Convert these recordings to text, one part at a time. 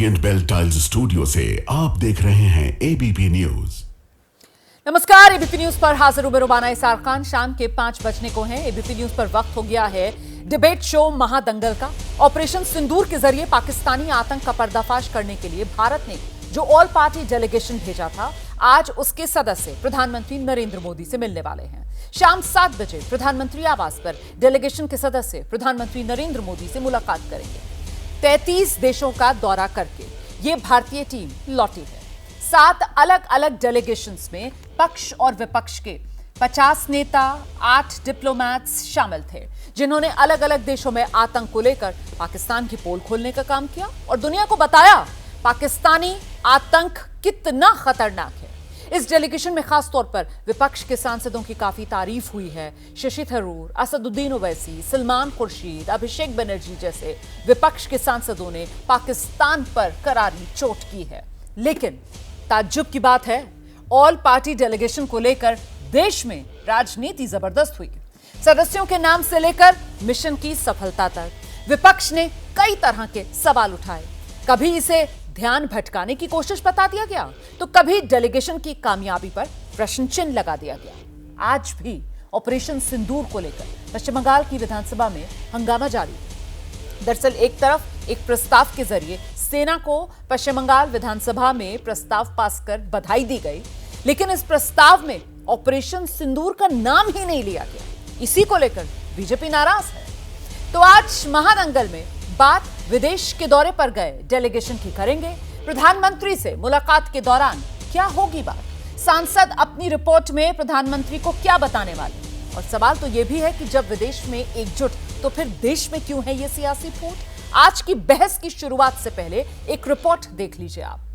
Orient bell tiles studio से आप देख रहे हैं एबीपी न्यूज। नमस्कार, एबीपी न्यूज पर हाजिर हूं मैं रुबाना इसार खान। शाम के 5 बजने को हैं। एबीपी न्यूज पर वक्त हो गया है डिबेट शो महादंगल का। ऑपरेशन सिंदूर के जरिए पाकिस्तानी आतंक का पर्दाफाश करने के लिए भारत ने जो ऑल पार्टी डेलीगेशन भेजा था, आज उसके सदस्य प्रधानमंत्री नरेंद्र मोदी से मिलने वाले हैं। शाम 7 बजे प्रधानमंत्री आवास पर डेलीगेशन के सदस्य प्रधानमंत्री नरेंद्र मोदी से मुलाकात करेंगे। 33 देशों का दौरा करके ये भारतीय टीम लौटी है। 7 अलग अलग डेलीगेशंस में पक्ष और विपक्ष के 50 नेता, 8 डिप्लोमैट्स शामिल थे, जिन्होंने अलग अलग देशों में आतंक को लेकर पाकिस्तान की पोल खोलने का काम किया और दुनिया को बताया पाकिस्तानी आतंक कितना खतरनाक है। इस डेलीगेशन में खास तौर पर विपक्ष के सांसदों की काफी तारीफ हुई है। शशि थरूर, असदुद्दीन ओवैसी, सलमान खुर्शीद, अभिषेक बनर्जी जैसे विपक्ष के सांसदों ने पाकिस्तान पर करारी चोट की है। लेकिन ताज्जुब की बात है, ऑल पार्टी डेलीगेशन को लेकर देश में राजनीति जबरदस्त हुई। सदस्यों के नाम से लेकर मिशन की सफलता तक विपक्ष ने कई तरह के सवाल उठाए। कभी इसे ध्यान भटकाने की कोशिश बता दिया गया, तो कभी डेलीगेशन की कामयाबी पर प्रश्न चिन्ह लगा दिया गया। आज भी ऑपरेशन सिंदूर को लेकर पश्चिम बंगाल की विधानसभा में हंगामा जारी है। दरअसल एक तरफ एक प्रस्ताव के जरिए सेना को पश्चिम बंगाल विधानसभा में प्रस्ताव पास कर बधाई दी गई, लेकिन इस प्रस्ताव में ऑपरेशन सिंदूर का नाम ही नहीं लिया गया। इसी को लेकर बीजेपी नाराज है। तो आज महादंगल में बात विदेश के दौरे पर गए डेलीगेशन की करेंगे। प्रधानमंत्री से मुलाकात के दौरान क्या होगी बात, सांसद अपनी रिपोर्ट में प्रधानमंत्री को क्या बताने वाले, और सवाल तो यह भी है कि जब विदेश में एकजुट तो फिर देश में क्यों है यह सियासी फूट। आज की बहस की शुरुआत से पहले एक रिपोर्ट देख लीजिए आप।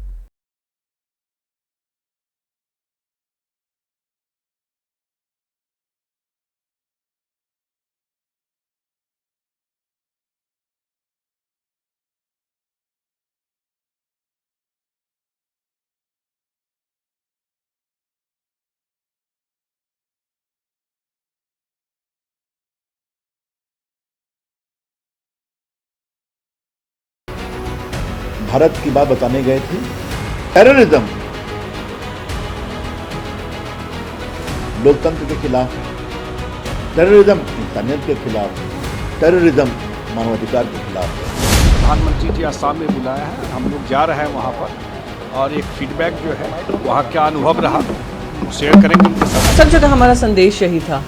भारत की बात बताने गए थे। टेररिज्म लोकतंत्र के खिलाफ है, टेररिज्म इंसानियत के खिलाफ है, टेररिज्म मानवाधिकार के खिलाफ है। प्रधानमंत्री जी आसाम में बुलाया है, हम लोग जा रहे हैं वहाँ पर, और एक फीडबैक जो है वहाँ क्या अनुभव रहा शेयर करेंगे उनके साथ। सब जगह हमारा संदेश यही था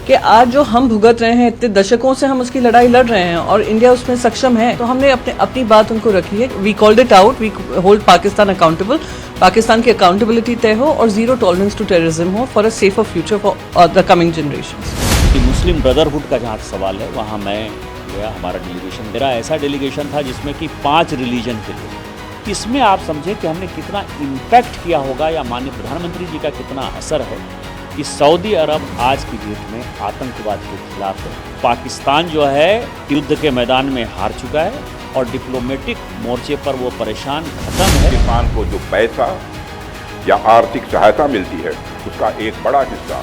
कि आज जो हम भुगत रहे हैं, इतने दशकों से हम उसकी लड़ाई लड़ रहे हैं और इंडिया उसमें सक्षम है, तो हमने अपनी बात उनको रखी है। We called it out, we hold Pakistan accountable. Pakistan की अकाउंटेबिलिटी तय हो और जीरो टॉलरेंस टू टेररिज्म हो for a safer future for the coming generations. Muslim brotherhood का जहाँ सवाल है, वहाँ मैं गया, हमारा डेलीगेशन, मेरा ऐसा डेलीगेशन था जिसमें कि 5 रिलीजन के लोग। इसमें आप समझें कि हमने कितना इम्पैक्ट किया होगा या माननीय प्रधानमंत्री जी का कितना असर है कि सऊदी अरब आज की डेट में आतंकवाद के खिलाफ है। पाकिस्तान जो है युद्ध के मैदान में हार चुका है और डिप्लोमेटिक मोर्चे पर वो परेशान खत्म है। पाकिस्तान को जो पैसा या आर्थिक सहायता मिलती है, उसका एक बड़ा हिस्सा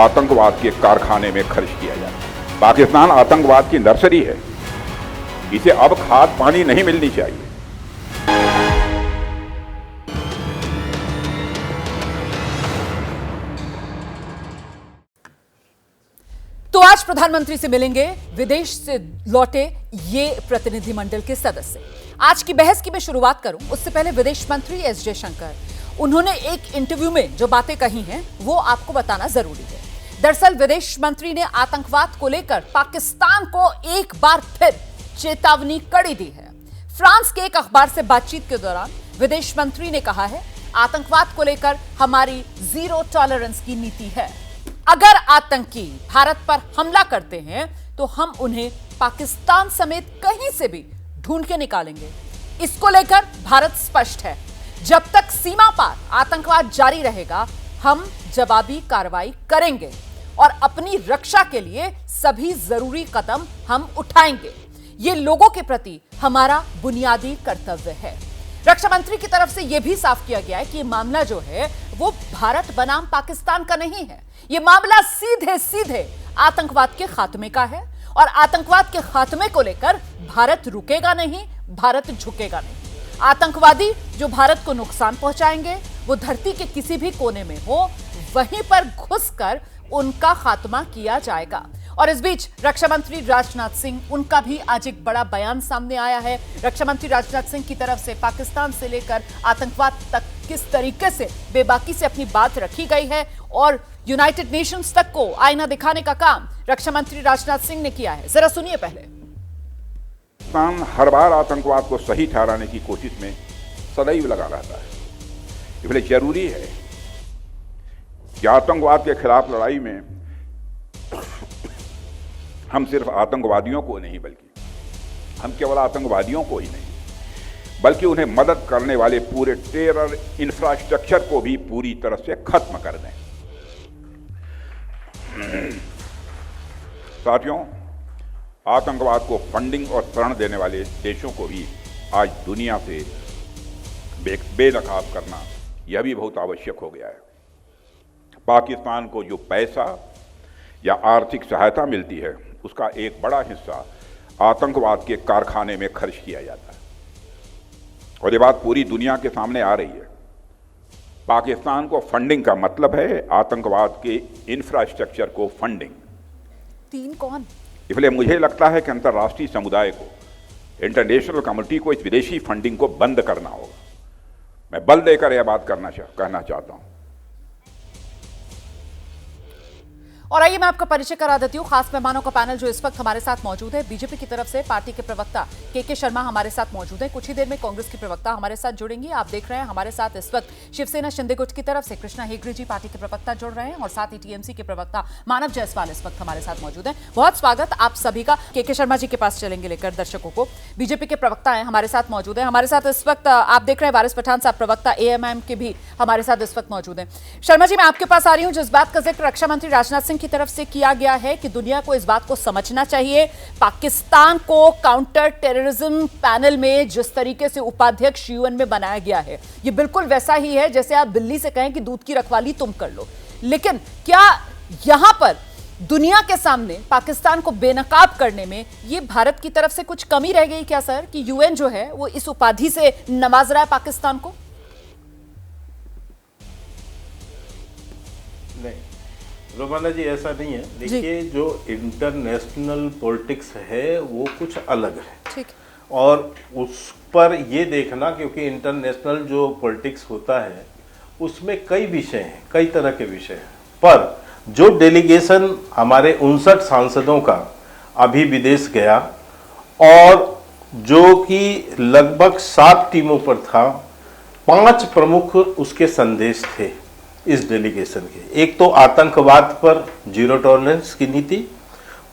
आतंकवाद के कारखाने में खर्च किया जाता है। पाकिस्तान आतंकवाद की नर्सरी है, इसे अब खाद पानी नहीं मिलनी चाहिए। तो आज प्रधानमंत्री से मिलेंगे विदेश से लौटे ये प्रतिनिधिमंडल के सदस्य। आज की बहस की मैं शुरुआत करूं उससे पहले विदेश मंत्री एस जयशंकर, उन्होंने एक इंटरव्यू में जो बातें कही हैं वो आपको बताना जरूरी है। दरअसल विदेश मंत्री ने आतंकवाद को लेकर पाकिस्तान को एक बार फिर चेतावनी कड़ी दी है। फ्रांस के एक अखबार से बातचीत के दौरान विदेश मंत्री ने कहा है, आतंकवाद को लेकर हमारी जीरो टॉलरेंस की नीति है। अगर आतंकी भारत पर हमला करते हैं तो हम उन्हें पाकिस्तान समेत कहीं से भी ढूंढ के निकालेंगे। इसको लेकर भारत स्पष्ट है, जब तक सीमा पार आतंकवाद जारी रहेगा हम जवाबी कार्रवाई करेंगे और अपनी रक्षा के लिए सभी जरूरी कदम हम उठाएंगे। ये लोगों के प्रति हमारा बुनियादी कर्तव्य है। रक्षा मंत्री की तरफ से यह भी साफ किया गया है कि मामला जो है वो भारत बनाम पाकिस्तान का नहीं है। यह मामला सीधे सीधे आतंकवाद के खात्मे का है और आतंकवाद के खात्मे को लेकर भारत रुकेगा नहीं, भारत झुकेगा नहीं। आतंकवादी जो भारत को नुकसान पहुंचाएंगे वो धरती के किसी भी कोने में हो, वहीं पर घुसकर उनका खात्मा किया जाएगा। और इस बीच रक्षा मंत्री राजनाथ सिंह, उनका भी आज एक बड़ा बयान सामने आया है। रक्षा मंत्री राजनाथ सिंह की तरफ से पाकिस्तान से लेकर आतंकवाद तक किस तरीके से बेबाकी से अपनी बात रखी गई है और यूनाइटेड नेशंस तक को आईना दिखाने का काम रक्षा मंत्री राजनाथ सिंह ने किया है। जरा सुनिए पहले। पाकिस्तान हर बार आतंकवाद को सही ठहराने की कोशिश में सदैव लगा रहता है। इसलिए जरूरी है कि आतंकवाद के खिलाफ लड़ाई में हम सिर्फ आतंकवादियों को नहीं, बल्कि हम केवल आतंकवादियों को ही नहीं, बल्कि उन्हें मदद करने वाले पूरे टेरर इंफ्रास्ट्रक्चर को भी पूरी तरह से खत्म कर दें। साथियों, आतंकवाद को फंडिंग और शरण देने वाले देशों को भी आज दुनिया से बेनकाब करना यह भी बहुत आवश्यक हो गया है। पाकिस्तान को जो पैसा या आर्थिक सहायता मिलती है उसका एक बड़ा हिस्सा आतंकवाद के कारखाने में खर्च किया जाता है और ये बात पूरी दुनिया के सामने आ रही है। पाकिस्तान को फंडिंग का मतलब है आतंकवाद के इंफ्रास्ट्रक्चर को फंडिंग। तीन कौन? इसलिए मुझे लगता है कि अंतर्राष्ट्रीय समुदाय को, इंटरनेशनल कम्युनिटी को इस विदेशी फंडिंग को बंद करना होगा। मैं बल देकर यह बात कहना चाहता हूं। और आइए मैं आपका परिचय करा देती हूँ खास मेहमानों का पैनल जो इस वक्त हमारे साथ मौजूद है। बीजेपी की तरफ से पार्टी के प्रवक्ता के शर्मा हमारे साथ मौजूद हैं। कुछ ही देर में कांग्रेस की प्रवक्ता हमारे साथ जुड़ेंगी। आप देख रहे हैं हमारे साथ इस वक्त शिवसेना शिंदे गुट की तरफ से कृष्णा हेगड़े जी पार्टी के प्रवक्ता जुड़ रहे हैं और साथ ही टीएमसी के प्रवक्ता मानव जायसवाल इस वक्त हमारे साथ मौजूद हैं। बहुत स्वागत आप सभी का। के शर्मा जी के पास चलेंगे लेकर दर्शकों को। बीजेपी के प्रवक्ता हैं हमारे साथ मौजूद है। हमारे साथ इस वक्त आप देख रहे हैं वारिस पठान साहब प्रवक्ता एएमआईएम के भी हमारे साथ इस वक्त मौजूद हैं। शर्मा जी मैं आपके पास आ रही हूँ। जिस बात का जिक्र रक्षा मंत्री राजनाथ सिंह की तरफ से किया गया है कि दुनिया को इस बात को समझना चाहिए, पाकिस्तान को काउंटर टेररिज्म पैनल में जिस तरीके से उपाध्यक्ष यूएन में बनाया गया है ये बिल्कुल वैसा ही है जैसे आप दिल्ली से कहें कि दूध की रखवाली तुम कर लो। लेकिन क्या यहां पर दुनिया के सामने पाकिस्तान को बेनकाब करने में ये भारत की तरफ से कुछ कमी रह गई क्या सर, कि यूएन जो है वो इस उपाधि से नवाज रहा है पाकिस्तान को? नहीं रोमाना जी, ऐसा नहीं है। देखिए, जो इंटरनेशनल पॉलिटिक्स है वो कुछ अलग है। ठीक। और उस पर ये देखना, क्योंकि इंटरनेशनल जो पॉलिटिक्स होता है उसमें कई विषय हैं, कई तरह के विषय हैं, पर जो डेलीगेशन हमारे 59 सांसदों का अभी विदेश गया और जो कि लगभग 7 टीमों पर था, 5 प्रमुख उसके संदेश थे इस डेलीगेशन के। एक तो आतंकवाद पर जीरो टॉलरेंस की नीति,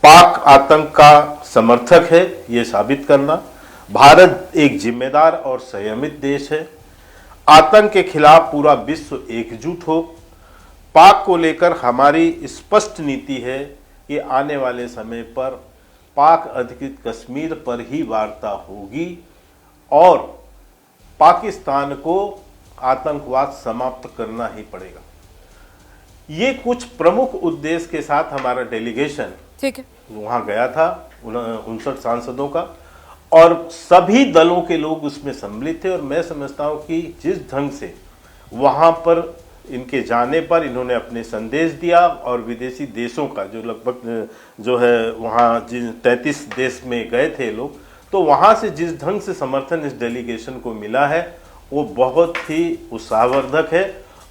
पाक आतंक का समर्थक है ये साबित करना, भारत एक जिम्मेदार और संयमित देश है, आतंक के खिलाफ पूरा विश्व एकजुट हो, पाक को लेकर हमारी स्पष्ट नीति है कि आने वाले समय पर पाक अधिकृत कश्मीर पर ही वार्ता होगी और पाकिस्तान को आतंकवाद समाप्त करना ही पड़ेगा। ये कुछ प्रमुख उद्देश्य के साथ हमारा डेलीगेशन ठीक है वहां गया था 59 सांसदों का, और सभी दलों के लोग उसमें सम्मिलित थे। और मैं समझता हूं कि जिस ढंग से वहां पर इनके जाने पर इन्होंने अपने संदेश दिया और विदेशी देशों का जो लगभग जो है वहां जिन 33 देश में गए थे लोग, तो वहां से जिस ढंग से समर्थन इस डेलीगेशन को मिला है वो बहुत ही उत्साहवर्धक है।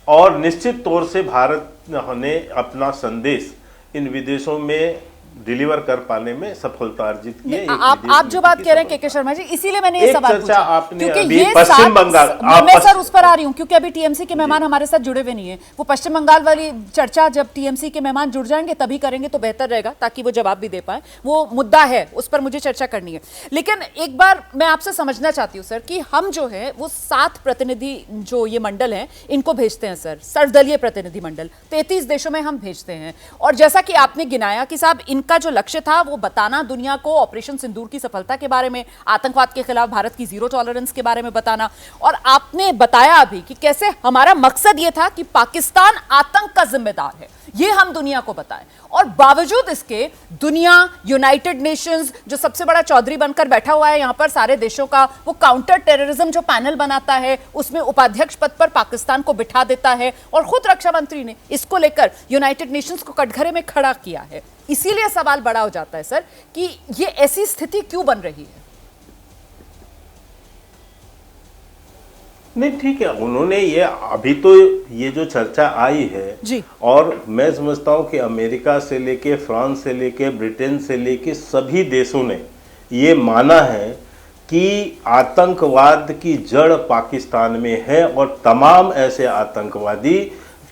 और निश्चित तौर से भारत ने अपना संदेश इन विदेशों में डिलीवर कर पाने में सफलता अर्जित की है। आप जो बात कह रहे हैं के शर्मा जी, इसीलिए मैंने ये सवाल पूछा आपने क्योंकि अभी ये पश्चिम बंगाल मैं सर उस पर आ रही हूँ क्योंकि अभी टीएमसी के मेहमान हमारे साथ जुड़े हुए नहीं है। वो पश्चिम बंगाल वाली चर्चा जब टीएमसी के मेहमान जुड़ जाएंगे तभी करेंगे तो बेहतर रहेगा, ताकि वो जवाब भी दे पाए। वो मुद्दा है, उस पर मुझे चर्चा करनी है। लेकिन एक बार मैं आपसे समझना चाहती हूँ सर कि हम जो है वो 7 प्रतिनिधि जो ये मंडल है इनको भेजते हैं सर, सर्वदलीय प्रतिनिधि मंडल 33 देशों में हम भेजते हैं। और जैसा कि आपने गिनाया कि साहब उनका जो लक्ष्य था वो बताना दुनिया को ऑपरेशन सिंदूर की सफलता के बारे में, आतंकवाद के खिलाफ भारत की जीरो टॉलरेंस के बारे में बताना, और आपने बताया अभी कि कैसे हमारा मकसद ये था कि पाकिस्तान आतंक का जिम्मेदार है, ये हम दुनिया को बताएं। और बावजूद इसके दुनिया, यूनाइटेड नेशंस जो सबसे बड़ा चौधरी बनकर बैठा हुआ है यहां पर सारे देशों का, वो काउंटर टेररिज्म जो पैनल बनाता है उसमें उपाध्यक्ष पद पर पाकिस्तान को बिठा देता है, और खुद रक्षा मंत्री ने इसको लेकर यूनाइटेड नेशंस को कटघरे में खड़ा किया है। इसीलिए सवाल बड़ा हो जाता है सर कि ये ऐसी स्थिति क्यों बन रही है? नहीं, ठीक है, उन्होंने ये अभी तो ये जो चर्चा आई है जी, और मैं समझता हूं कि अमेरिका से लेके, फ्रांस से लेके, ब्रिटेन से लेके सभी देशों ने ये माना है कि आतंकवाद की जड़ पाकिस्तान में है, और तमाम ऐसे आतंकवादी,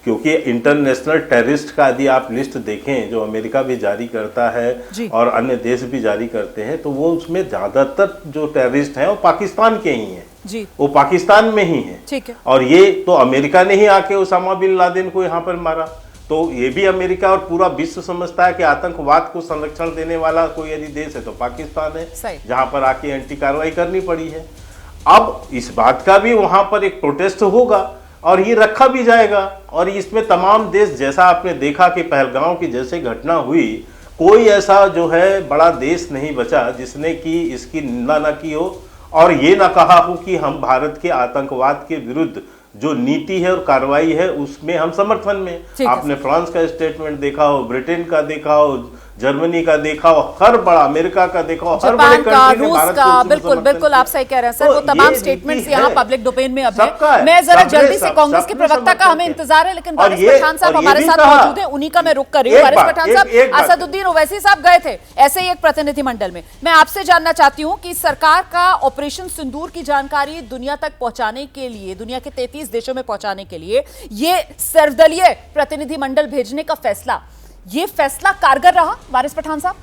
क्योंकि इंटरनेशनल टेररिस्ट का यदि आप लिस्ट देखें जो अमेरिका भी जारी करता है और अन्य देश भी जारी करते हैं, तो वो उसमें ज़्यादातर जो टेररिस्ट हैं वो पाकिस्तान के ही हैं जी, वो पाकिस्तान में ही है। ठीक है। और ये तो अमेरिका ने ही आके उसामा बिन लादेन को यहाँ पर मारा, तो ये भी अमेरिका और पूरा विश्व समझता है कि आतंकवाद को संरक्षण देने वाला कोई यदि देश है तो पाकिस्तान है, जहां पर आके एंटी कार्रवाई करनी पड़ी है। अब इस बात का भी वहां पर एक प्रोटेस्ट होगा और ये रखा भी जाएगा, और इसमें तमाम देश, जैसा आपने देखा कि पहलगांव की जैसे घटना हुई, कोई ऐसा जो है बड़ा देश नहीं बचा जिसने कि इसकी निंदा ना की हो और ये ना कहा हो कि हम भारत के आतंकवाद के विरुद्ध जो नीति है और कार्रवाई है उसमें हम समर्थन में। आपने फ्रांस का स्टेटमेंट देखा हो, ब्रिटेन का देखा हो, जर्मनी का देखा हो, हर बड़ा, अमेरिका का देखा हो, हर बड़े कंट्री ने भारत को बिल्कुल बिल्कुल आप सही कह रहे हैं सर, वो तमाम स्टेटमेंट्स यहाँ पब्लिक डोमेन में अब है। मैं जरा जल्दी से कांग्रेस के प्रवक्ता का हमें इंतजार है, लेकिन वारिस पठान साहब हमारे साथ मौजूद हैं, उन्हीं का मैं रुक कर रही हूँ। वारिस पठान साहब, असदुद्दीन ओवैसी साहब गए थे ऐसे ही एक प्रतिनिधिमंडल में, मैं आपसे जानना चाहती हूँ कि सरकार का ऑपरेशन सिंदूर की जानकारी दुनिया तक पहुंचाने के लिए, दुनिया के 33 देशों में पहुंचाने के लिए ये सर्वदलीय प्रतिनिधिमंडल भेजने का फैसला, ये फैसला कारगर रहा वारिस पठान साहब?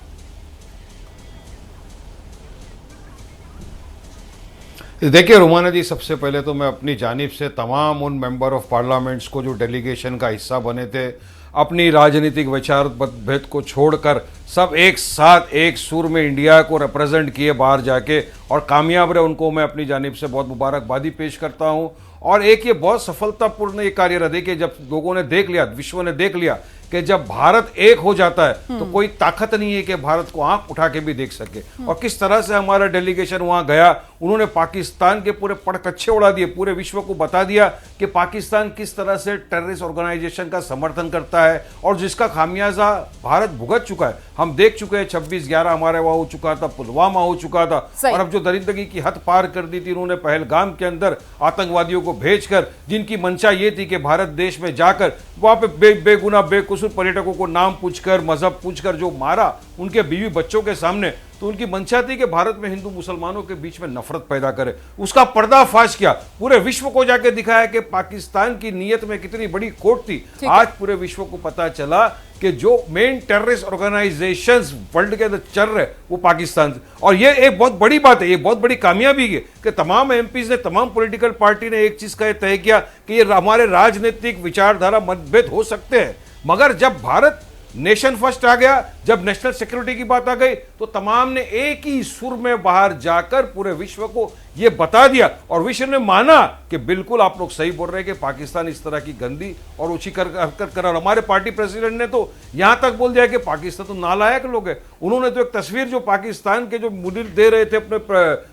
देखिए रुमाना जी, सबसे पहले तो मैं अपनी जानिब से तमाम उन मेंबर ऑफ पार्लियामेंट्स को जो डेलीगेशन का हिस्सा बने थे, अपनी राजनीतिक विचार मतभेद को छोड़कर सब एक साथ एक सुर में इंडिया को रिप्रेजेंट किए बाहर जाके और कामयाब रहे, उनको मैं अपनी जानिब से बहुत मुबारकबादी पेश करता हूं। और एक ये बहुत सफलतापूर्ण ये कार्य रहा, देखिए जब लोगों ने देख लिया, विश्व ने देख लिया कि जब भारत एक हो जाता है तो कोई ताकत नहीं है कि भारत को आंख उठा के भी देख सके। और किस तरह से हमारा डेलीगेशन वहां गया, उन्होंने पाकिस्तान के पूरे पड़कच्छे उड़ा दिए, पूरे विश्व को बता दिया कि पाकिस्तान किस तरह से टेररिस्ट ऑर्गेनाइजेशन का समर्थन करता है और जिसका खामियाजा भारत भुगत चुका है। हम देख चुके हैं 26/11 हमारे वहां हो चुका था, पुलवामा हो चुका था, और अब जो दरिंदगी की हद पार कर दी थी उन्होंने पहलगाम के अंदर आतंकवादियों को भेजकर, जिनकी मंशा ये थी कि भारत देश में जाकर वहां पे बेगुनाह बेकसूर पर्यटकों को नाम पूछकर, मजहब पूछकर जो मारा उनके बीवी बच्चों के सामने, तो उनकी मंशा थी कि भारत में हिंदू मुसलमानों के बीच में नफरत पैदा करे। उसका पर्दाफाश किया, पूरे विश्व को जाके दिखाया कि पाकिस्तान की नीयत में कितनी बड़ी खोट थी। आज पूरे विश्व को पता चला कि जो मेन टेररिस्ट ऑर्गेनाइजेशंस वर्ल्ड के अंदर चल रहे वो पाकिस्तान से, और ये एक बहुत बड़ी बात है, ये बहुत बड़ी कामयाबी है कि तमाम एमपीज ने, तमाम पॉलिटिकल पार्टी ने एक चीज का तय किया कि ये हमारे राजनीतिक विचारधारा मतभेद हो सकते हैं, मगर जब भारत नेशन फर्स्ट आ गया, जब नेशनल सिक्योरिटी की बात आ गई, तो तमाम ने एक ही सुर में बाहर जाकर पूरे विश्व को यह बता दिया, और विश्व ने माना कि बिल्कुल आप लोग सही बोल रहे हैं कि पाकिस्तान इस तरह की गंदी और ऊंची हरकत कर रहा। हमारे पार्टी प्रेसिडेंट ने तो यहां तक बोल दिया कि पाकिस्तान तो नालायक लोग है। उन्होंने तो एक तस्वीर जो पाकिस्तान के जो मुदीर दे रहे थे अपने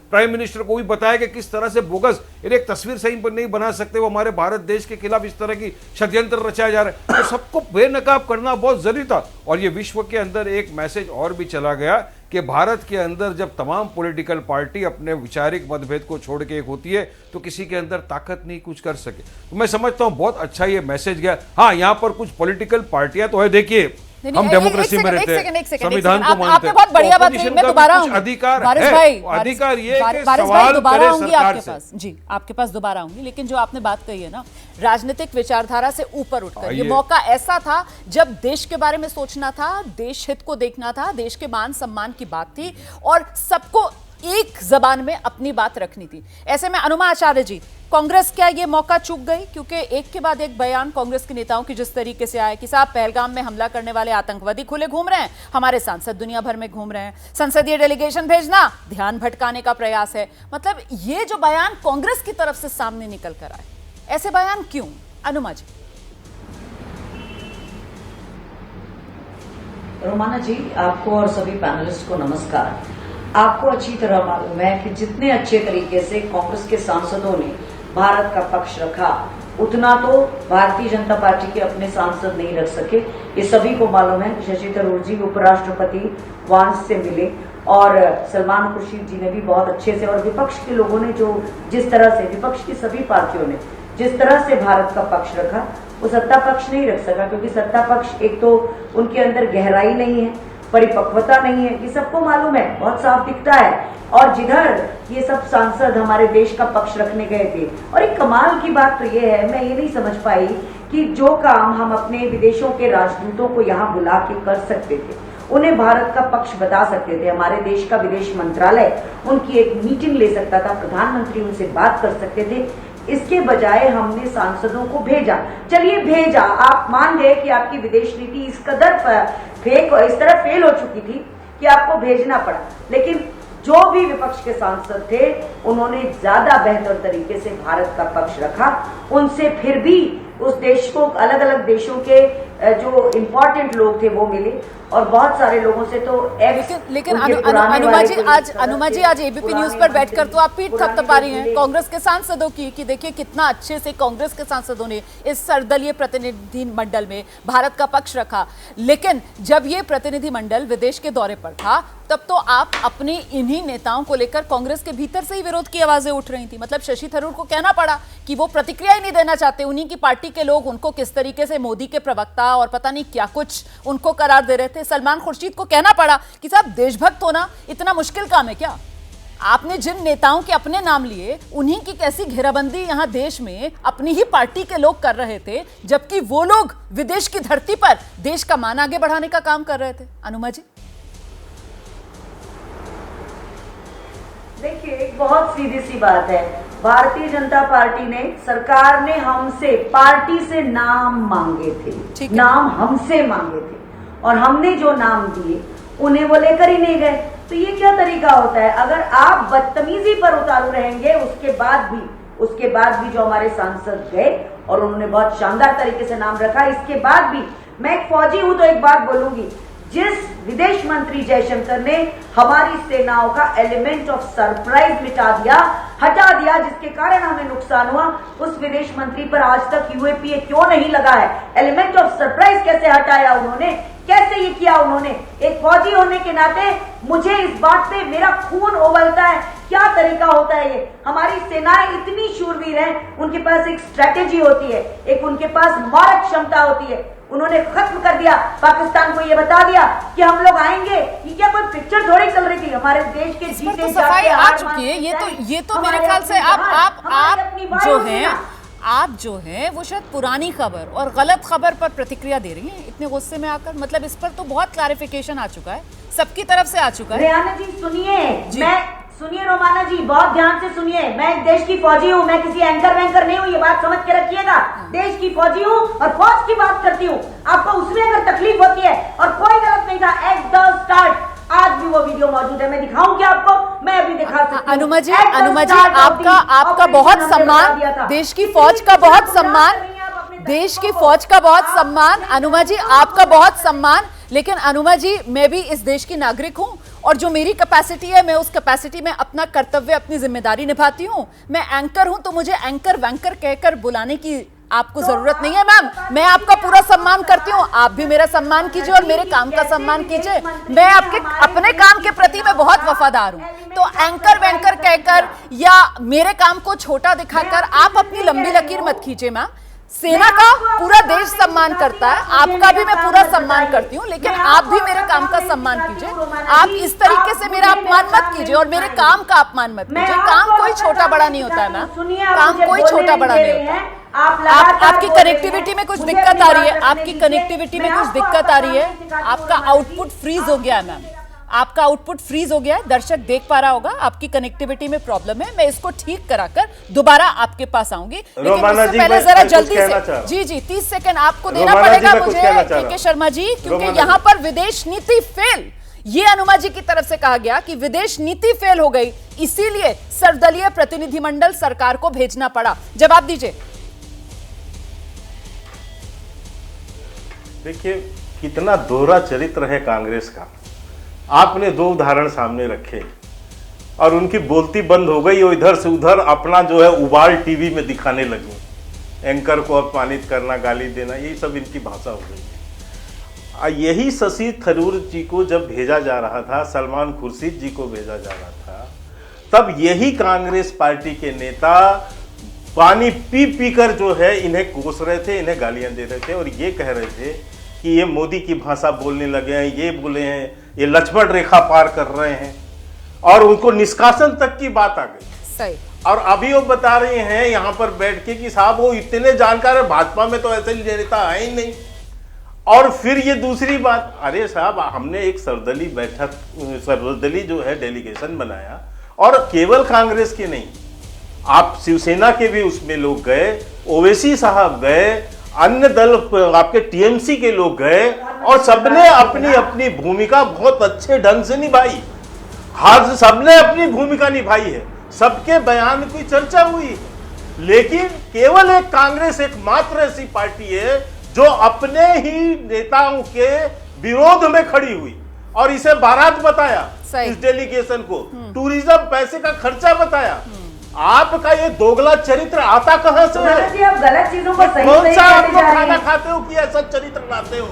प्राइम मिनिस्टर को भी बताया कि किस तरह से बोगस, एक तस्वीर सही पर नहीं बना सकते, वो हमारे भारत देश के खिलाफ इस तरह की षड्यंत्र रचाया जा रहा है। तो सबको बेनकाब करना बहुत जरूरी था, और ये विश्व के अंदर एक मैसेज और भी चला गया कि भारत के अंदर जब तमाम पॉलिटिकल पार्टी अपने विचारिक मतभेद को छोड़ के एक होती है तो किसी के अंदर ताकत नहीं कुछ कर सके। तो मैं समझता हूं बहुत अच्छा ये मैसेज गया। हाँ, यहां पर कुछ पॉलिटिकल पार्टियां तो है, देखिए हम डेमोक्रेसी में रहते हैं, संविधान को मानते हैं, बहुत बढ़िया बात है, मैं दोबारा अधिकार है, अधिकार ये कि सवाल करे सरकार से। जी, आपके पास दोबारा आऊंगी, लेकिन जो आपने बात कही है ना, राजनीतिक विचारधारा से ऊपर उठकर, ये मौका ऐसा था जब देश के बारे में सोचना था, देश हित को देखना था, देश के मान सम्मान की बात थी, और सबको एक जबान में अपनी बात रखनी थी। ऐसे में अनुमा आचार्य जी, कांग्रेस क्या ये मौका चूक गई? क्योंकि एक के बाद एक बयान कांग्रेस के नेताओं की जिस तरीके से आए कि साहब पहलगाम में हमला करने वाले आतंकवादी खुले घूम रहे हैं, हमारे सांसद दुनिया भर में घूम रहे हैं, संसदीय डेलीगेशन भेजना ध्यान भटकाने का प्रयास है। मतलब ये जो बयान कांग्रेस की तरफ से सामने निकल कर आए, ऐसे बयान क्यों? अनुमा जी। रोमाना जी, आपको और सभी पैनलिस्ट को नमस्कार। आपको अच्छी तरह मालूम है कि जितने अच्छे तरीके से कांग्रेस के सांसदों ने भारत का पक्ष रखा, उतना तो भारतीय जनता पार्टी के अपने सांसद नहीं रख सके। ये सभी को मालूम है। शशि थरूर जी उपराष्ट्रपति वांस से मिले और सलमान खुर्शीद जी ने भी बहुत अच्छे से, और विपक्ष के लोगों ने जो जिस तरह से, विपक्ष की सभी पार्टियों ने जिस तरह से भारत का पक्ष रखा, वो सत्ता पक्ष नहीं रख सका। क्योंकि सत्ता पक्ष एक तो उनके अंदर गहराई नहीं है, परिपक्वता नहीं है, ये सबको मालूम है, बहुत साफ दिखता है। और जिधर ये सब सांसद हमारे देश का पक्ष रखने गए थे, और एक कमाल की बात तो ये है, मैं ये नहीं समझ पाई कि जो काम हम अपने विदेशों के राजदूतों को यहाँ बुला के कर सकते थे, उन्हें भारत का पक्ष बता सकते थे, हमारे देश का विदेश मंत्रालय उनकी एक मीटिंग ले सकता था, प्रधानमंत्री उनसे बात कर सकते थे। इसके बजाय हमने सांसदों को भेजा। चलिए भेजा, आप मान गए कि आपकी विदेश नीति इस कदर इस तरह फेल हो चुकी थी कि आपको भेजना पड़ा। लेकिन जो भी विपक्ष के सांसद थे, उन्होंने ज्यादा बेहतर तरीके से भारत का पक्ष रखा। उनसे फिर भी उस देश को, अलग अलग देशों के जो इम्पोर्टेंट लोग थे वो मिले, और बहुत सारे लोगों से तो लेकिन अनुमा जी आज एबीपी न्यूज पर बैठकर तो आप पीठ थपथपा रही हैं कांग्रेस के सांसदों की कि देखिए कितना अच्छे से कांग्रेस के सांसदों ने इस सर्वदलीय प्रतिनिधि मंडल में भारत का पक्ष रखा। लेकिन जब ये प्रतिनिधि मंडल विदेश के दौरे पर था, तब तो आप अपने इन्हीं नेताओं को लेकर कांग्रेस के भीतर से ही विरोध की आवाजें उठ रही थी। मतलब शशि थरूर को कहना पड़ा कि वो प्रतिक्रिया ही नहीं देना चाहते, उन्हीं की पार्टी के लोग उनको किस तरीके से मोदी के प्रवक्ता और पता नहीं क्या कुछ उनको करार दे रहे थे। सलमान खुर्शीद को कहना पड़ा कि साहब देशभक्त होना इतना मुश्किल काम है क्या? आपने जिन नेताओं के अपने नाम लिए, उन्हीं की कैसी घेराबंदी यहां देश में अपनी ही पार्टी के लोग कर रहे थे, जबकि वो लोग विदेश की धरती पर देश का मान आगे बढ़ाने का काम कर रहे थे। अनुमा जी, देखिए, एक बहुत सीधी सी बात है। भारतीय जनता पार्टी ने, सरकार ने हमसे, पार्टी से नाम मांगे थे, नाम हमसे मांगे थे, और हमने जो नाम दिए उन्हें वो लेकर ही नहीं गए। तो ये क्या तरीका होता है? अगर आप बदतमीजी पर उतारू रहेंगे, उसके बाद भी जो हमारे सांसद गए और उन्होंने बहुत शानदार तरीके से नाम रखा, इसके बाद भी मैं एक फौजी हूं तो एक बात बोलूंगी, जिस विदेश मंत्री जयशंकर ने हमारी सेनाओं का एलिमेंट ऑफ सरप्राइज हटा दिया, जिसके कारण हमें नुकसान हुआ, उस विदेश मंत्री पर आज तक यूएपीए क्यों नहीं लगा है? एलिमेंट ऑफ सरप्राइज कैसे हटाया उन्होंने? कैसे ये किया उन्होंने? एक फौजी होने के नाते मुझे इस बात पे मेरा खून उबलता है। क्या तरीका होता है ये? हमारी सेनाएं इतनी शूरवीर हैं, उनके पास एक स्ट्रेटेजी होती है, एक उनके पास मारक क्षमता होती है। उन्होंने खत्म कर दिया, पाकिस्तान को ये बता दिया कि हम लोग आएंगे। ये क्या कोई पिक्चर थोड़ी चल रही थी? हमारे देश के जीते तो सफाई आ चुकी है। ये तो मेरे ख्याल से आप जो हैं वो शायद पुरानी खबर और गलत खबर पर प्रतिक्रिया दे रही हैं इतने गुस्से में आकर। मतलब इस पर तो बहुत क्लैरिफिकेशन आ चुका है, सबकी तरफ से आ चुका है। रेहाना जी सुनिए रोमाना जी, बहुत ध्यान से सुनिए। मैं देश की फौजी हूँ, मैं किसी एंकर वैंकर नहीं हूँ, ये बात समझ के रखिएगा। देश की फौजी हूँ और फौज की बात करती हूँ। आपको उसमें अगर तकलीफ होती है, और कोई गलत नहीं था, एट द स्टार्ट, आज भी वो वीडियो मौजूद है, मैं दिखाऊं क्या आपको? मैं अभी दिखा सकती हूं। अनुमा जी आपका बहुत सम्मान, देश की फौज का बहुत सम्मान, देश की फौज का बहुत सम्मान। अनुमा जी आपका बहुत सम्मान, लेकिन अनुमा जी मैं भी इस देश की नागरिक हूं, और जो मेरी कैपेसिटी है, मैं उस कैपेसिटी में अपना कर्तव्य, अपनी जिम्मेदारी निभाती हूं। मैं एंकर हूं तो मुझे एंकर वैंकर कहकर बुलाने की आपको जरूरत नहीं है मैम। मैं आपका पूरा सम्मान करती हूँ, आप भी मेरा सम्मान कीजिए और मेरे काम का सम्मान कीजिए। मैं आपके अपने काम के प्रति मैं बहुत वफादार हूँ। तो एंकर वैंकर कहकर या मेरे काम को छोटा दिखाकर आप अपनी लंबी लकीर मत खींचिए मैम। सेना का पूरा देश सम्मान करता है, आपका भी मैं पूरा सम्मान करती हूँ, लेकिन आप भी मेरे काम का सम्मान कीजिए। आप इस तरीके से मेरा अपमान मत कीजिए और मेरे काम का अपमान मत कीजिए। काम कोई छोटा बड़ा नहीं होता है मैम, काम कोई छोटा बड़ा नहीं होता है। आपकी कनेक्टिविटी में कुछ दिक्कत आ रही है, आपकी कनेक्टिविटी में कुछ दिक्कत आ रही है, आपका आउटपुट फ्रीज हो गया है मैम। आपका आउटपुट फ्रीज हो गया है, दर्शक देख पा रहा होगा, आपकी कनेक्टिविटी में प्रॉब्लम है, मैं इसको ठीक कराकर दोबारा आपके पास आऊंगी। लेकिन उससे पहले जरा जल्दी से जी 30 सेकंड आपको देना पड़ेगा मुझे के शर्मा जी, क्योंकि यहाँ पर विदेश नीति फेल, ये अनुमा जी की तरफ से कहा गया कि विदेश नीति फेल हो गई, इसीलिए सर्वदलीय प्रतिनिधिमंडल सरकार को भेजना पड़ा। जवाब दीजिए। देखिए कितना दोहरा चरित्र है कांग्रेस का। आपने दो उदाहरण सामने रखे और उनकी बोलती बंद हो गई, वो इधर से उधर अपना जो है उबाल टीवी में दिखाने लगी, एंकर को अपमानित करना, गाली देना, यही सब इनकी भाषा हो गई है। यही शशि थरूर जी को जब भेजा जा रहा था, सलमान खुर्शीद जी को भेजा जा रहा था, तब यही कांग्रेस पार्टी के नेता पानी पी पी कर जो है इन्हें कोस रहे थे, इन्हें गालियां दे रहे थे और ये कह रहे थे कि ये मोदी की भाषा बोलने लगे हैं, ये बोले हैं, ये लक्ष्मण रेखा पार कर रहे हैं, और उनको निष्कासन तक की बात आ गई। सही। और अभी वो बता रहे हैं यहाँ पर बैठ के कि साहब वो इतने जानकार है, भाजपा में तो ऐसे नेता है ही नहीं। और फिर ये दूसरी बात, अरे साहब हमने एक सर्वदलीय बैठक, सर्वदलीय जो है डेलीगेशन बनाया, और केवल कांग्रेस के नहीं, आप शिवसेना के भी उसमें लोग गए, ओवैसी साहब गए, अन्य दल आपके टीएमसी के लोग गए, और सबने अपनी अपनी भूमिका बहुत अच्छे ढंग से निभाई। हर सबने अपनी भूमिका निभाई है, सबके बयान की चर्चा हुई है, लेकिन केवल एक कांग्रेस एकमात्र ऐसी पार्टी है जो अपने ही नेताओं के विरोध में खड़ी हुई और इसे बारात बताया, इस डेलीगेशन को टूरिज्म पैसे का खर्चा बताया। आपका ये दोगला चरित्र आता कहां से है? आप गलत चीजों को कौन सा आपको खाना खाते हो कि ऐसा चरित्र लाते हो?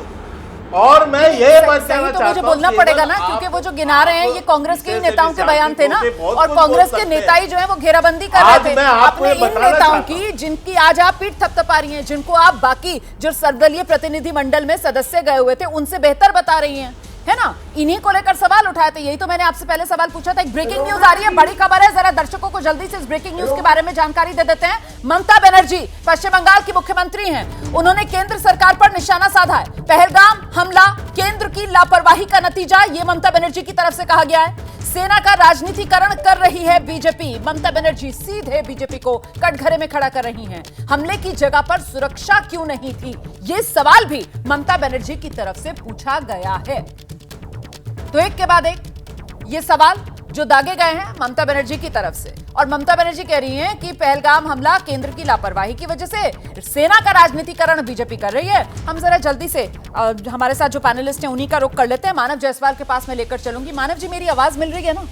और मैं ये बात कहना चाहता हूं, मुझे बोलना पड़ेगा ना, क्योंकि वो जो गिना रहे हैं ये कांग्रेस के ही नेताओं के बयान थे ना, और कांग्रेस के नेता ही जो है वो घेराबंदी कर रहे थे अपने इन नेताओं की, जिनकी आज आप पीठ थपथपा रही हैं, जिनको आप बाकी जो सर्वदलीय प्रतिनिधिमंडल में सदस्य गए हुए थे उनसे बेहतर बता रही हैं, है ना? इन्हीं को लेकर सवाल उठाए थे। यही तो मैंने आपसे पहले सवाल पूछा था। एक ब्रेकिंग न्यूज आ रही है, बड़ी खबर है, जरा दर्शकों को जल्दी से इस ब्रेकिंग न्यूज के बारे में जानकारी दे देते हैं। ममता बनर्जी पश्चिम बंगाल की मुख्यमंत्री हैं, उन्होंने केंद्र सरकार पर निशाना साधा है। पहलगाम हमला केंद्र की लापरवाही का नतीजा, ये ममता बनर्जी की तरफ से कहा गया है। सेना का राजनीतिकरण कर रही है बीजेपी, ममता बनर्जी सीधे बीजेपी को कटघरे में खड़ा कर रही हैं। हमले की जगह पर सुरक्षा क्यों नहीं थी, ये सवाल भी ममता बनर्जी की तरफ से पूछा गया है। तो एक के बाद एक ये सवाल जो दागे गए हैं ममता बनर्जी की तरफ से, और ममता बनर्जी कह रही हैं कि पहलगाम हमला केंद्र की लापरवाही की वजह से सेना का राजनीतिकरण बीजेपी कर रही है। हम जरा जल्दी से हमारे साथ जो पैनलिस्ट हैं उन्हीं का रुख कर लेते हैं। मानव जायसवाल के पास मैं लेकर चलूंगी। मानव जी, मेरी आवाज मिल रही है ना?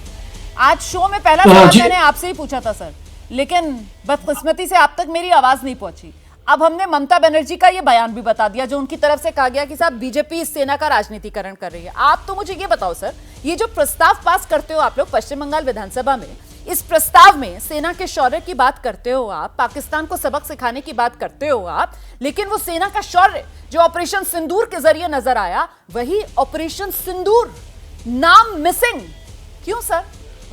आज शो में पहला सवाल मैंने आपसे ही पूछा था सर, लेकिन बदकिस्मती से आप तक मेरी आवाज नहीं पहुंची। अब हमने ममता बनर्जी का ये बयान भी बता दिया जो उनकी तरफ से कहा गया कि साहब बीजेपी इस सेना का राजनीतिकरण कर रही है। आप तो मुझे ये बताओ सर, ये जो प्रस्ताव पास करते हो आप लोग पश्चिम बंगाल विधानसभा में, इस प्रस्ताव में सेना के शौर्य की बात करते हो आप, पाकिस्तान को सबक सिखाने की बात करते हो आप, लेकिन वो सेना का शौर्य जो ऑपरेशन सिंदूर के जरिए नजर आया, वही ऑपरेशन सिंदूर नाम मिसिंग। क्यों सर,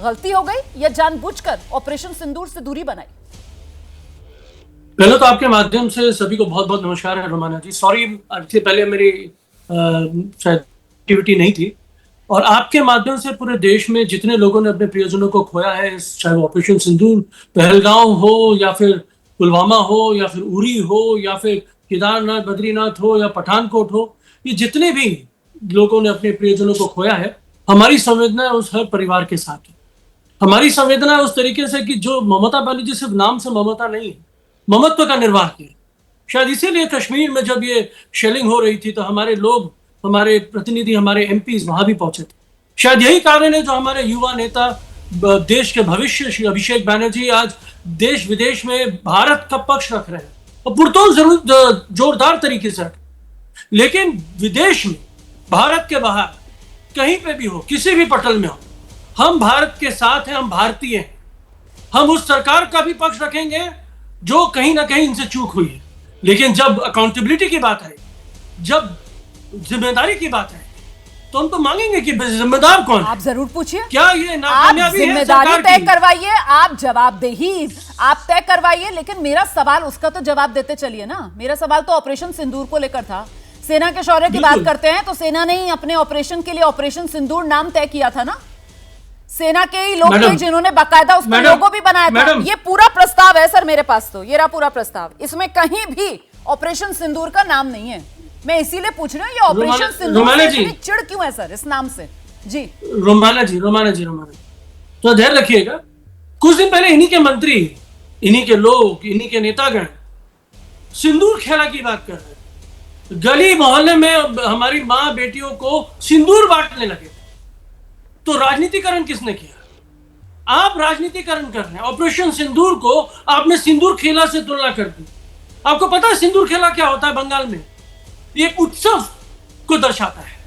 गलती हो गई या जानबूझकर ऑपरेशन सिंदूर से दूरी बनाई? पहले तो आपके माध्यम से सभी को बहुत बहुत नमस्कार है रोमाना जी। सॉरी, इससे पहले मेरी शायद एक्टिविटी नहीं थी, और आपके माध्यम से पूरे देश में जितने लोगों ने अपने प्रियजनों को खोया है, चाहे वो ऑपरेशन सिंदूर, पहलगांव हो या फिर पुलवामा हो या फिर उरी हो या फिर केदारनाथ बद्रीनाथ हो या पठानकोट हो, ये जितने भी लोगों ने अपने प्रियजनों को खोया है, हमारी संवेदना उस हर परिवार के साथ है। हमारी संवेदना उस तरीके से कि जो ममता बनर्जी सिर्फ नाम से ममता नहीं है, ममत्व का निर्वाह किया। शायद इसीलिए कश्मीर में जब ये शेलिंग हो रही थी तो हमारे लोग, हमारे प्रतिनिधि, हमारे एमपीज वहां भी पहुंचे थे। शायद यही कारण है जो हमारे युवा नेता, देश के भविष्य श्री अभिषेक बैनर्जी आज देश विदेश में भारत का पक्ष रख रहे हैं, और पुरतोल जरूर जोरदार तरीके से रख, लेकिन विदेश में, भारत के बाहर कहीं पे भी हो, किसी भी पटल में हो, हम भारत के साथ हैं, हम भारतीय हैं। हम उस सरकार का भी पक्ष रखेंगे जो कहीं ना कहीं इनसे चूक हुई है, लेकिन जब अकाउंटेबिलिटी की बात है, जब जिम्मेदारी की बात है, तो हम तो मांगेंगे कि जिम्मेदार कौन? आप जरूर पूछिए। क्या ये नाकामयाबी है? जिम्मेदारी तय करवाइए, आप जवाबदेही आप तय करवाइए, लेकिन मेरा सवाल उसका तो जवाब देते चलिए ना। मेरा सवाल तो ऑपरेशन सिंदूर को लेकर था। सेना के शौर्य की बात बिल्कुल। करते हैं तो सेना ने ही अपने ऑपरेशन के लिए ऑपरेशन सिंदूर नाम तय किया था ना। सेना के ही लोग थे मैडम, जिन्होंने बाकायदा उसका मैडम, लोगो भी बनाया था। मैडम। ये पूरा प्रस्ताव है सर मेरे पास, तो ये रहा पूरा प्रस्ताव, इसमें कहीं भी ऑपरेशन सिंदूर का नाम नहीं है। मैं इसीलिए पूछ रही हूँ ये ऑपरेशन सिंदूर रोमाना से जी। इतनी चिढ़ क्यों है सर इस नाम से? जी रोमाना जी तो ध्यान रखिएगा, कुछ दिन पहले इन्हीं के मंत्री, इन्हीं के लोग, इन्हीं के नेतागण सिंदूर खेला की बात कर रहे हैं। गली मोहल्ले में हमारी माँ बेटियों को सिंदूर बांटने लगे। तो राजनीतिकरण किसने किया? आप राजनीतिकरण कर रहे हैं। ऑपरेशन सिंदूर को आपने सिंदूर खेला से तुलना कर दी। आपको पता है सिंदूर खेला क्या होता है बंगाल में? ये उत्सव को दर्शाता है।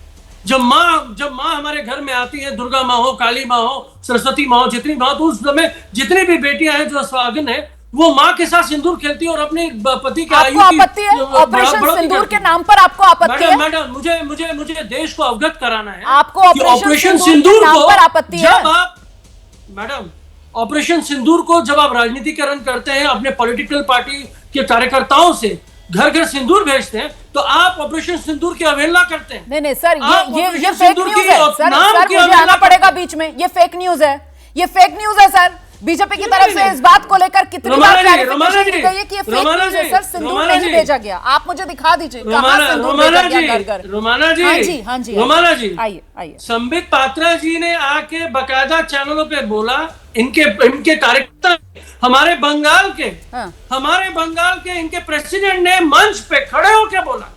जब माँ हमारे घर में आती है, दुर्गा माँ हो, काली माँ हो, सरस्वती माँ हो, जितनी माँ, तो उस समय जितनी भी बेटियां हैं जो स्वागन है, वो माँ के साथ सिंदूर खेलती है और अपने पति के आपको आपत्ति है ऑपरेशन सिंदूर के नाम पर? आपको आपत्ति है? मैडम मुझे देश को अवगत कराना है। आपको ऑपरेशन सिंदूर के नाम पर आपत्ति है? जब आप मैडम ऑपरेशन सिंदूर को जब आप राजनीतिकरण करते हैं, अपने पॉलिटिकल पार्टी के कार्यकर्ताओं से घर घर सिंदूर भेजते हैं, तो आप ऑपरेशन सिंदूर की अवहेलना करते हैं। नहीं सर, ये फेक न्यूज है सर, मुझे आना पड़ेगा बीच में। ये फेक न्यूज है, ये फेक न्यूज है सर। बीजेपी की तरफ से इस बात को लेकर कितनी बार क्लैरिफिकेशन दी गई है कि ये फेक न्यूज है सर, सिंदूर नहीं भेजा गया। आप मुझे दिखा दीजिए कहां सिंदूर भेजा गया घर घर। रोमाना जी आइए। संबित पात्रा जी ने आके बकायदा चैनलों पे बोला, इनके कार्यकर्ता हमारे बंगाल के इनके प्रेसिडेंट ने मंच पे खड़े होकर बोला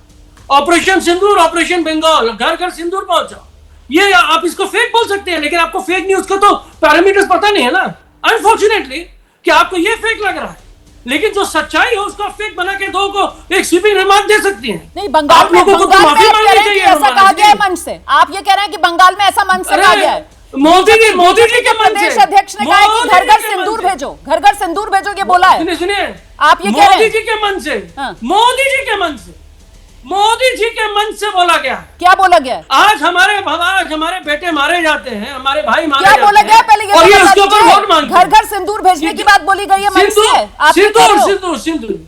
ऑपरेशन सिंदूर, ऑपरेशन बंगाल, घर घर सिंदूर पहुंचा। ये आप इसको फेक बोल सकते हैं, लेकिन आपको फेक न्यूज का तो पैरामीटर्स पता नहीं है ना, अनफॉर्चुनेटली, कि आपको ये फेक लग रहा है। लेकिन जो सच्चाई है उसको फेक बना के दो को एक स्वीपिंग रिमार्क दे सकती हैं। नहीं, बंगाल में ऐसा कहा गया है मंच से। आप ये कह रहे हैं कि बंगाल में ऐसा मंच से कहा गया है? मोदी जी के मन से प्रदेश अध्यक्ष ने कहा है कि घर घर सिंदूर भेजो, घर घर सिंदूर भेजो, ये बोला है। सुनिए, आप ये कह रहे हैं मोदी जी के मन से, मोदी जी के मन से बोला गया। क्या बोला गया? आज हमारे बेटे मारे जाते हैं, हमारे भाई मारे क्या बोला गया? पहले ये उसके ऊपर वोट मांगते हैं। घर घर सिंदूर भेजने की बात बोली गई है मंच से। सिंदूर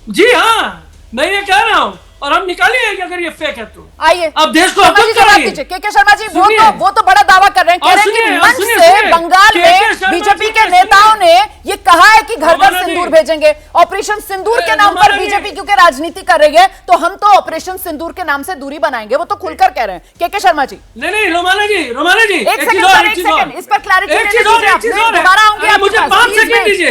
जी हाँ, मैं ये कह रहा हूँ। और हम निकालिए कि अगर ये फेक है तो आइए अब देश को अवगत कराइए। के शर्मा जी वो तो बड़ा दावा कर रहे हैं, कह रहे हैं कि मंच से बंगाल में बीजेपी के नेताओं ने ये कहा है कि घर घर सिंदूर भेजेंगे। ऑपरेशन सिंदूर के नाम पर बीजेपी क्योंकि राजनीति कर रही है, तो हम तो ऑपरेशन सिंदूर के नाम से दूरी बनाएंगे, वो तो खुलकर कह रहे हैं के शर्मा जी। नहीं रोमाना जी एक सेकंड इस पर क्लैरिटी दोबारा आऊंगी। मुझे 5 सेकंड दीजिए,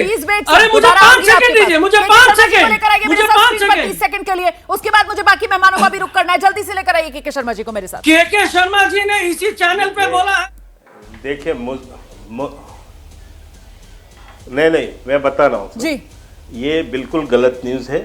अरे मुझे 5 सेकंड दीजिए, मुझे 5 सेकंड के लिए। उसके बाद बाकी मेहमानों का भी रुक करना है, जल्दी से लेकर आइए के शर्मा जी को मेरे साथ। के शर्मा जी ने इसी चैनल पे बोला है। देखिए नहीं मैं बता रहा हूं जी, ये बिल्कुल गलत न्यूज है।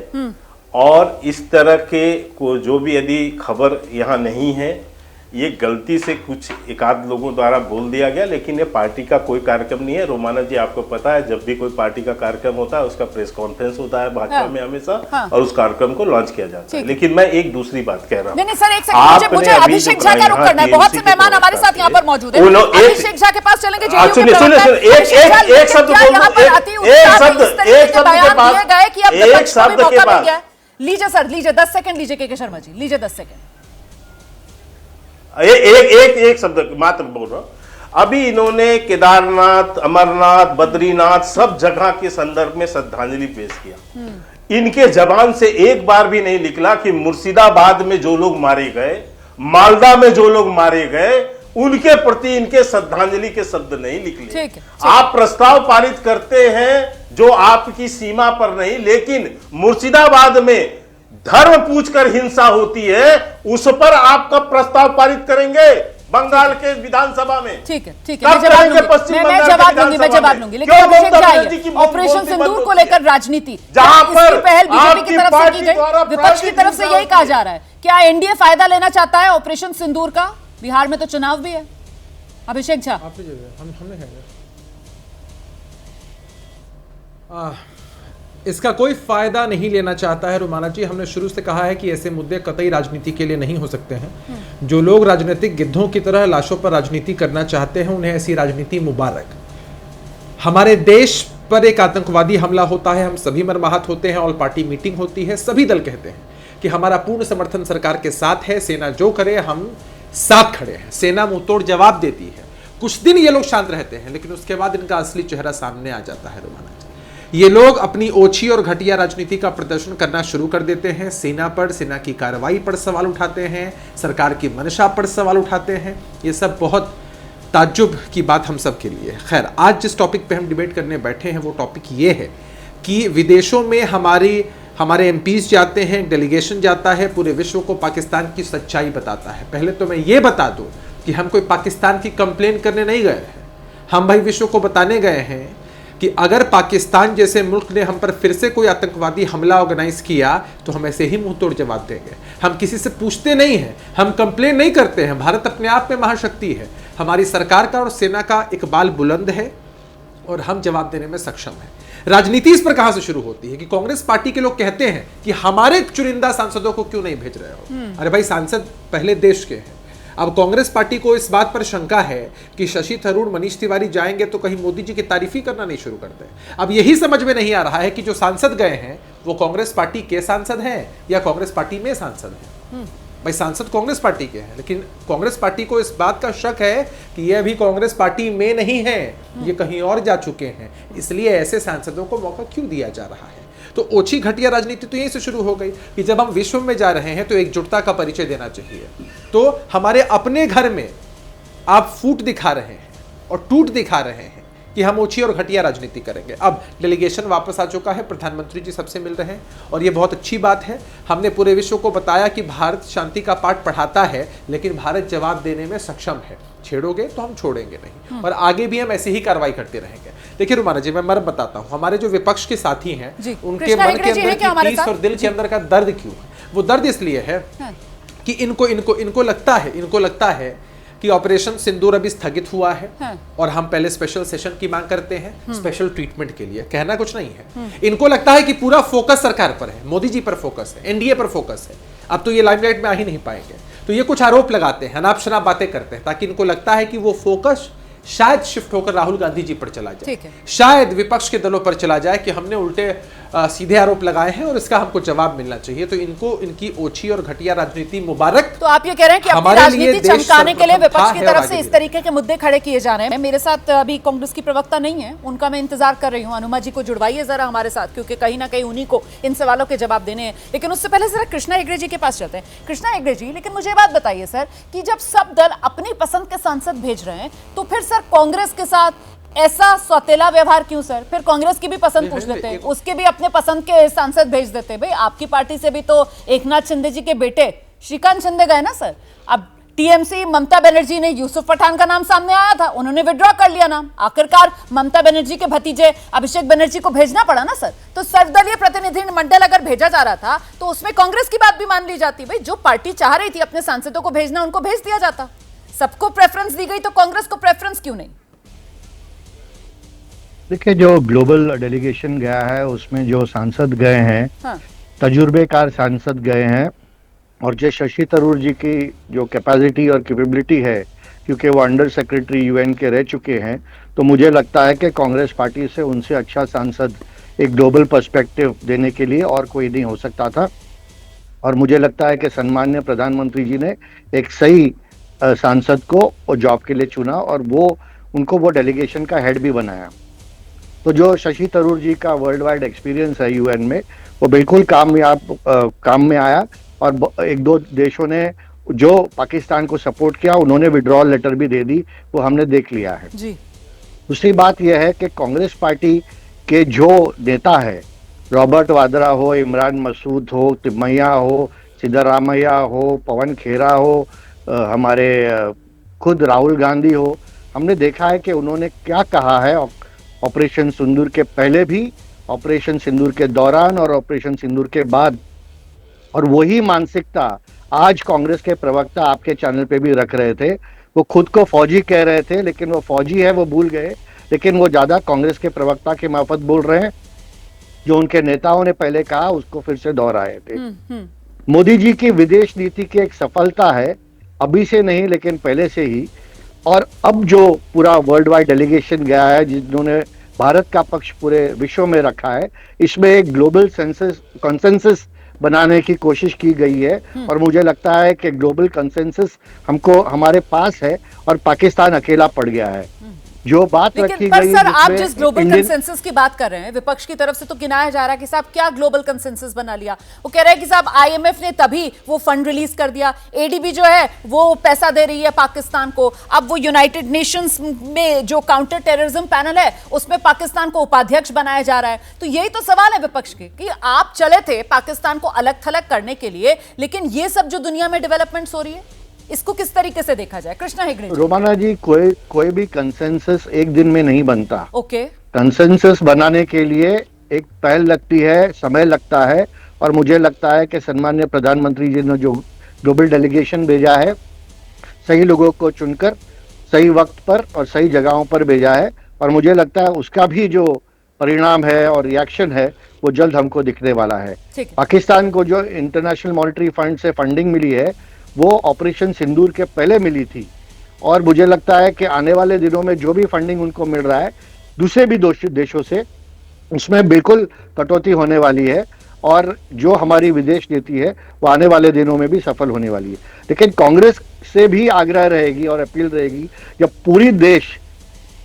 और इस तरह के को जो भी यदि खबर यहाँ नहीं है, ये गलती से कुछ एकाध लोगों द्वारा बोल दिया गया, लेकिन ये पार्टी का कोई कार्यक्रम नहीं है। रोमाना जी आपको पता है, जब भी कोई पार्टी का कार्यक्रम होता है उसका प्रेस कॉन्फ्रेंस होता है भाजपा में हमेशा, और उस कार्यक्रम को लॉन्च किया जाता है। लेकिन मैं एक दूसरी बात कह रहा हूँ। नहीं सर, एक सेकंड, मुझे अभिषेक झा का रुक करना है। बहुत से मेहमान हमारे साथ यहाँ पर मौजूद है। अभिषेक झा के पास चलेंगे। एक शब्द के बाद लीजिए सर, लीजिए 10 सेकंड लीजिए के शर्मा जी, लीजिए 10 सेकंड। एक शब्द मात्र बोल रहा हूं। अभी इन्होंने केदारनाथ, अमरनाथ, बद्रीनाथ सब जगह के संदर्भ में श्रद्धांजलि पेश किया। इनके जबान से एक बार भी नहीं निकला कि मुर्शिदाबाद में जो लोग मारे गए, मालदा में जो लोग मारे गए, उनके प्रति इनके श्रद्धांजलि के शब्द नहीं निकले। आप प्रस्ताव पारित करते हैं जो आपकी सीमा पर नहीं, लेकिन मुर्शिदाबाद में धर्म पूछकर हिंसा होती है, उस पर आपका प्रस्ताव पारित करेंगे बंगाल के विधानसभा में। ठीक है मैं जवाब लूंगी। लेकिन ऑपरेशन सिंदूर को लेकर राजनीति जहां पर पहल बीजेपी की तरफ से की गई, विपक्ष की तरफ से यही कहा जा रहा है, क्या एनडीए फायदा लेना चाहता है ऑपरेशन सिंदूर का? बिहार में तो चुनाव भी है। अभिषेक झा, इसका कोई फायदा नहीं लेना चाहता है रोमाना जी। हमने शुरू से कहा है कि ऐसे मुद्दे कतई राजनीति के लिए नहीं हो सकते हैं। जो लोग राजनीतिक गिद्धों की तरह लाशों पर राजनीति करना चाहते हैं, उन्हें ऐसी राजनीति मुबारक। हमारे देश पर एक आतंकवादी हमला होता है, हम सभी मर्माहत होते हैं, ऑल पार्टी मीटिंग होती है, सभी दल कहते हैं कि हमारा पूर्ण समर्थन सरकार के साथ है, सेना जो करे हम साथ खड़े हैं। सेना मुंहतोड़ जवाब देती है। कुछ दिन ये लोग शांत रहते हैं, लेकिन उसके बाद इनका असली चेहरा सामने आ जाता है रोमाना जी। ये लोग अपनी ओछी और घटिया राजनीति का प्रदर्शन करना शुरू कर देते हैं। सेना पर, सेना की कार्रवाई पर सवाल उठाते हैं, सरकार की मंशा पर सवाल उठाते हैं। ये सब बहुत ताज्जुब की बात हम सब के लिए। खैर, आज जिस टॉपिक पे हम डिबेट करने बैठे हैं वो टॉपिक ये है कि विदेशों में हमारे एमपीज जाते हैं, डेलीगेशन जाता है, पूरे विश्व को पाकिस्तान की सच्चाई बताता है। पहले तो मैं ये बता दूं कि हम कोई पाकिस्तान की कंप्लेन करने नहीं गए हैं। हम भाई विश्व को बताने गए हैं कि अगर पाकिस्तान जैसे मुल्क ने हम पर फिर से कोई आतंकवादी हमला ऑर्गेनाइज किया तो हम ऐसे ही मुंह तोड़ जवाब देंगे। हम किसी से पूछते नहीं हैं, हम कंप्लेन नहीं करते हैं। भारत अपने आप में महाशक्ति है। हमारी सरकार का और सेना का इकबाल बुलंद है और हम जवाब देने में सक्षम हैं। राजनीति इस पर कहां से शुरू होती है कि कांग्रेस पार्टी के लोग कहते हैं कि हमारे चुनिंदा सांसदों को क्यों नहीं भेज रहे हो। अरे भाई, सांसद पहले देश के हैं। अब कांग्रेस पार्टी को इस बात पर शंका है कि शशि थरूर, मनीष तिवारी जाएंगे तो कहीं मोदी जी की तारीफ ही करना नहीं शुरू कर दे। अब यही समझ में नहीं आ रहा है कि जो सांसद गए हैं वो कांग्रेस पार्टी के सांसद हैं या कांग्रेस पार्टी में सांसद हैं। भाई, सांसद कांग्रेस पार्टी के हैं, लेकिन कांग्रेस पार्टी को इस बात का शक है कि ये अभी कांग्रेस पार्टी में नहीं है, ये कहीं और जा चुके हैं। इसलिए ऐसे सांसदों को मौका क्यों दिया जा रहा है? तो ओछी घटिया राजनीति तो यहीं से शुरू हो गई कि जब हम विश्व में जा रहे हैं तो एकजुटता का परिचय देना चाहिए। तो हमारे अपने घर में आप फूट दिखा रहे हैं और टूट दिखा रहे हैं कि हम ओछी और घटिया राजनीति करेंगे। अब डेलीगेशन वापस आ चुका है, प्रधानमंत्री जी सबसे मिल रहे हैं और ये बहुत अच्छी बात है। हमने पूरे विश्व को बताया कि भारत शांति का पाठ पढ़ाता है, लेकिन भारत जवाब देने में सक्षम है। छेड़ोगे तो हम छोड़ेंगे नहीं और आगे भी हम ऐसी ही कार्रवाई करते रहेंगे। देखिए रुमाना जी, मैं मर्म बताता हूँ, हमारे जो विपक्ष के साथी हैं उनके मन के अंदर की टीस और दिल के अंदर का दर्द क्यों है? वो दर्द इसलिए है कि इनको लगता है कि ऑपरेशन सिंदूर अभी स्थगित हुआ है और हम पहले स्पेशल सेशन की मांग करते हैं स्पेशल ट्रीटमेंट के लिए। कहना कुछ नहीं है। इनको लगता है कि पूरा फोकस सरकार पर है, मोदी जी पर फोकस है, एनडीए पर फोकस है। अब तो ये लाइमलाइट में आ ही नहीं पाएंगे, तो ये कुछ आरोप लगाते हैं, अनाप शनाप बातें करते हैं ताकि इनको लगता है कि वो फोकस शायद शिफ्ट होकर राहुल गांधी जी पर चला जाए, शायद विपक्ष के दलों पर चला जाए कि हमने उल्टे सीधे आरोप लगाए हैं और इसका हमको जवाब मिलना चाहिए। तो इनको इनकी ओछी और घटिया राजनीति मुबारक। तो आप ये कह रहे हैं कि अपनी राजनीति चमकाने के लिए विपक्ष की तरफ से इस तरीके के मुद्दे खड़े किए जा रहे हैं। मेरे साथ अभी कांग्रेस की प्रवक्ता नहीं है, उनका मैं इंतजार कर रही हूँ। अनुमा जी को जुड़वाइए जरा हमारे साथ, क्योंकि कहीं ना कहीं उन्हीं को इन सवालों के जवाब देने हैं। लेकिन उससे पहले जरा कृष्णा हेगड़े जी के पास चलते हैं। कृष्णा हेगड़े जी, लेकिन मुझे बात बताइए सर कि जब सब दल अपनी पसंद के सांसद भेज रहे हैं तो फिर सर कांग्रेस के साथ ऐसा सौतेला व्यवहार क्यों सर? फिर कांग्रेस की भी पसंद पूछ लेते हैं, उसके भी अपने पसंद के सांसद भेज देते हैं। भाई, आपकी पार्टी से भी तो एकनाथ शिंदे जी के बेटे श्रीकांत शिंदे गए ना सर। अब टीएमसी ममता बनर्जी ने यूसुफ पठान का नाम सामने आया था, उन्होंने विड्रॉ कर लिया नाम। आखिरकार ममता बनर्जी के भतीजे अभिषेक बनर्जी को भेजना पड़ा ना सर। तो सर्वदलीय प्रतिनिधि मंडल अगर भेजा जा रहा था तो उसमें कांग्रेस की बात भी मान ली जाती। भाई, जो पार्टी चाह रही थी अपने सांसदों को भेजना, उनको भेज दिया जाता। सबको प्रेफरेंस दी गई तो कांग्रेस को प्रेफरेंस क्यों नहीं? देखिए, जो ग्लोबल डेलीगेशन गया है उसमें जो सांसद गए हैं, तजुर्बेकार सांसद गए हैं और जो शशि थरूर जी की जो कैपेसिटी और कैपेबिलिटी है, क्योंकि वो अंडर सेक्रेटरी यूएन के रह चुके हैं, तो मुझे लगता है कि कांग्रेस पार्टी से उनसे अच्छा सांसद एक ग्लोबल पर्सपेक्टिव देने के लिए और कोई नहीं हो सकता था। और मुझे लगता है कि सम्मान्य प्रधानमंत्री जी ने एक सही सांसद को जॉब के लिए चुना और उनको वो डेलीगेशन का हेड भी बनाया। तो जो शशि थरूर जी का वर्ल्ड वाइड एक्सपीरियंस है यूएन में, वो बिल्कुल काम में आया और एक दो देशों ने जो पाकिस्तान को सपोर्ट किया उन्होंने विड्रॉल लेटर भी दे दी, वो हमने देख लिया है जी। दूसरी बात यह है कि कांग्रेस पार्टी के जो नेता है, रॉबर्ट वाड्रा हो, इमरान मसूद हो, तिम्मैया हो, सिद्धरामैया हो, पवन खेरा हो, हमारे खुद राहुल गांधी हो, हमने देखा है कि उन्होंने क्या कहा है ऑपरेशन सिंदूर के पहले भी, ऑपरेशन सिंदूर के दौरान और ऑपरेशन सिंदूर के बाद। और वही मानसिकता आज कांग्रेस के प्रवक्ता आपके चैनल पे भी रख रहे थे। वो खुद को फौजी कह रहे थे, लेकिन वो फौजी है वो भूल गए, लेकिन वो ज्यादा कांग्रेस के प्रवक्ता के मार्फत बोल रहे हैं। जो उनके नेताओं ने पहले कहा उसको फिर से दोहराए थे। मोदी जी की विदेश नीति की एक सफलता है, अभी से नहीं लेकिन पहले से ही। और अब जो पूरा वर्ल्ड वाइड डेलीगेशन गया है, जिन्होंने भारत का पक्ष पूरे विश्व में रखा है, इसमें एक ग्लोबल कंसेंसस बनाने की कोशिश की गई है। और मुझे लगता है कि ग्लोबल कंसेंसस हमको हमारे पास है और पाकिस्तान अकेला पड़ गया है। जो बात रखी पर गई, सर आप जिस ग्लोबल कंसेंसस की बात कर रहे हैं, विपक्ष की तरफ से तो गिनाया जा रहा है कि साहब क्या ग्लोबल कंसेंसस बना लिया। वो कह रहे हैं कि साहब आईएमएफ ने तभी वो फंड रिलीज कर दिया, एडीबी जो है वो पैसा दे रही है पाकिस्तान को, अब वो यूनाइटेड नेशंस में जो काउंटर टेररिज्म पैनल है उसमें पाकिस्तान को उपाध्यक्ष बनाया जा रहा है। तो यही तो सवाल है विपक्ष के कि आप चले थे पाकिस्तान को अलग थलग करने के लिए, लेकिन ये सब जो दुनिया में डेवलपमेंट्स हो रही है इसको किस तरीके से देखा जाए? कृष्णा हेगड़े जी। रोमाना जी, कोई भी कंसेंसस एक दिन में नहीं बनता। ओके। कंसेंसस बनाने के लिए एक पहल लगती है, समय लगता है, और मुझे लगता है कि सम्माननीय प्रधानमंत्री जी ने जो ग्लोबल डेलीगेशन भेजा है, सही लोगों को चुनकर सही वक्त पर और सही जगहों पर भेजा है, और मुझे लगता है उसका भी जो परिणाम है और रिएक्शन है वो जल्द हमको दिखने वाला है। पाकिस्तान को जो इंटरनेशनल मॉनेटरी फंड से फंडिंग मिली है वो ऑपरेशन सिंदूर के पहले मिली थी, और मुझे लगता है कि आने वाले दिनों में जो भी फंडिंग उनको मिल रहा है दूसरे भी देशों से, उसमें बिल्कुल कटौती होने वाली है, और जो हमारी विदेश नीति है वो आने वाले दिनों में भी सफल होने वाली है। लेकिन कांग्रेस से भी आग्रह रहेगी और अपील रहेगी, जब पूरी देश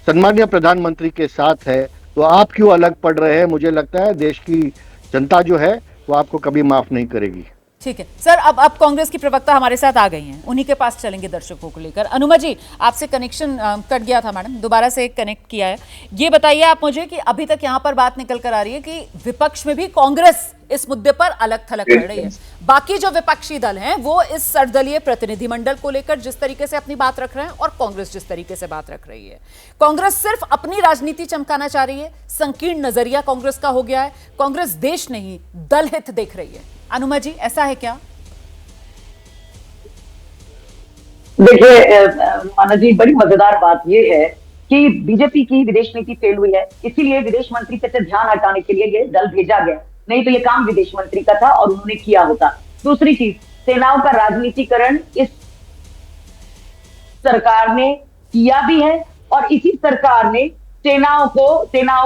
सम्माननीय प्रधानमंत्री के साथ है तो आप क्यों अलग पड़ रहे हैं? मुझे लगता है देश की जनता जो है वो आपको कभी माफ नहीं करेगी। ठीक है सर, अब कांग्रेस की प्रवक्ता हमारे साथ आ गई हैं, उन्हीं के पास चलेंगे दर्शकों को लेकर। अनुमा जी, आपसे कनेक्शन कट गया था मैडम, दोबारा से कनेक्ट किया है। ये बताइए आप मुझे कि अभी तक यहाँ पर बात निकल कर आ रही है कि विपक्ष में भी कांग्रेस इस मुद्दे पर अलग थलग कर रही है, बाकी जो विपक्षी दल हैं वो इस सर्वदलीय प्रतिनिधिमंडल को लेकर जिस तरीके से अपनी बात रख रहे हैं और कांग्रेस जिस तरीके से बात रख रही है। कांग्रेस सिर्फ अपनी राजनीति चमकाना चाह रही है, संकीर्ण नजरिया कांग्रेस का हो गया है, कांग्रेस देश नहीं दल हित देख रही है। अनुमा जी, ऐसा है क्या? देखिए माना जी, बड़ी मजेदार बात यह है कि बीजेपी की विदेश नीति फेल हुई है, इसीलिए विदेश मंत्री से ध्यान हटाने के लिए ये दल भेजा गया, नहीं तो ये काम विदेश मंत्री का था और उन्होंने किया होता। दूसरी चीज, सेनाओं का राजनीतिकरण इस सरकार ने किया भी है, और इसी सरकार ने सेनाओं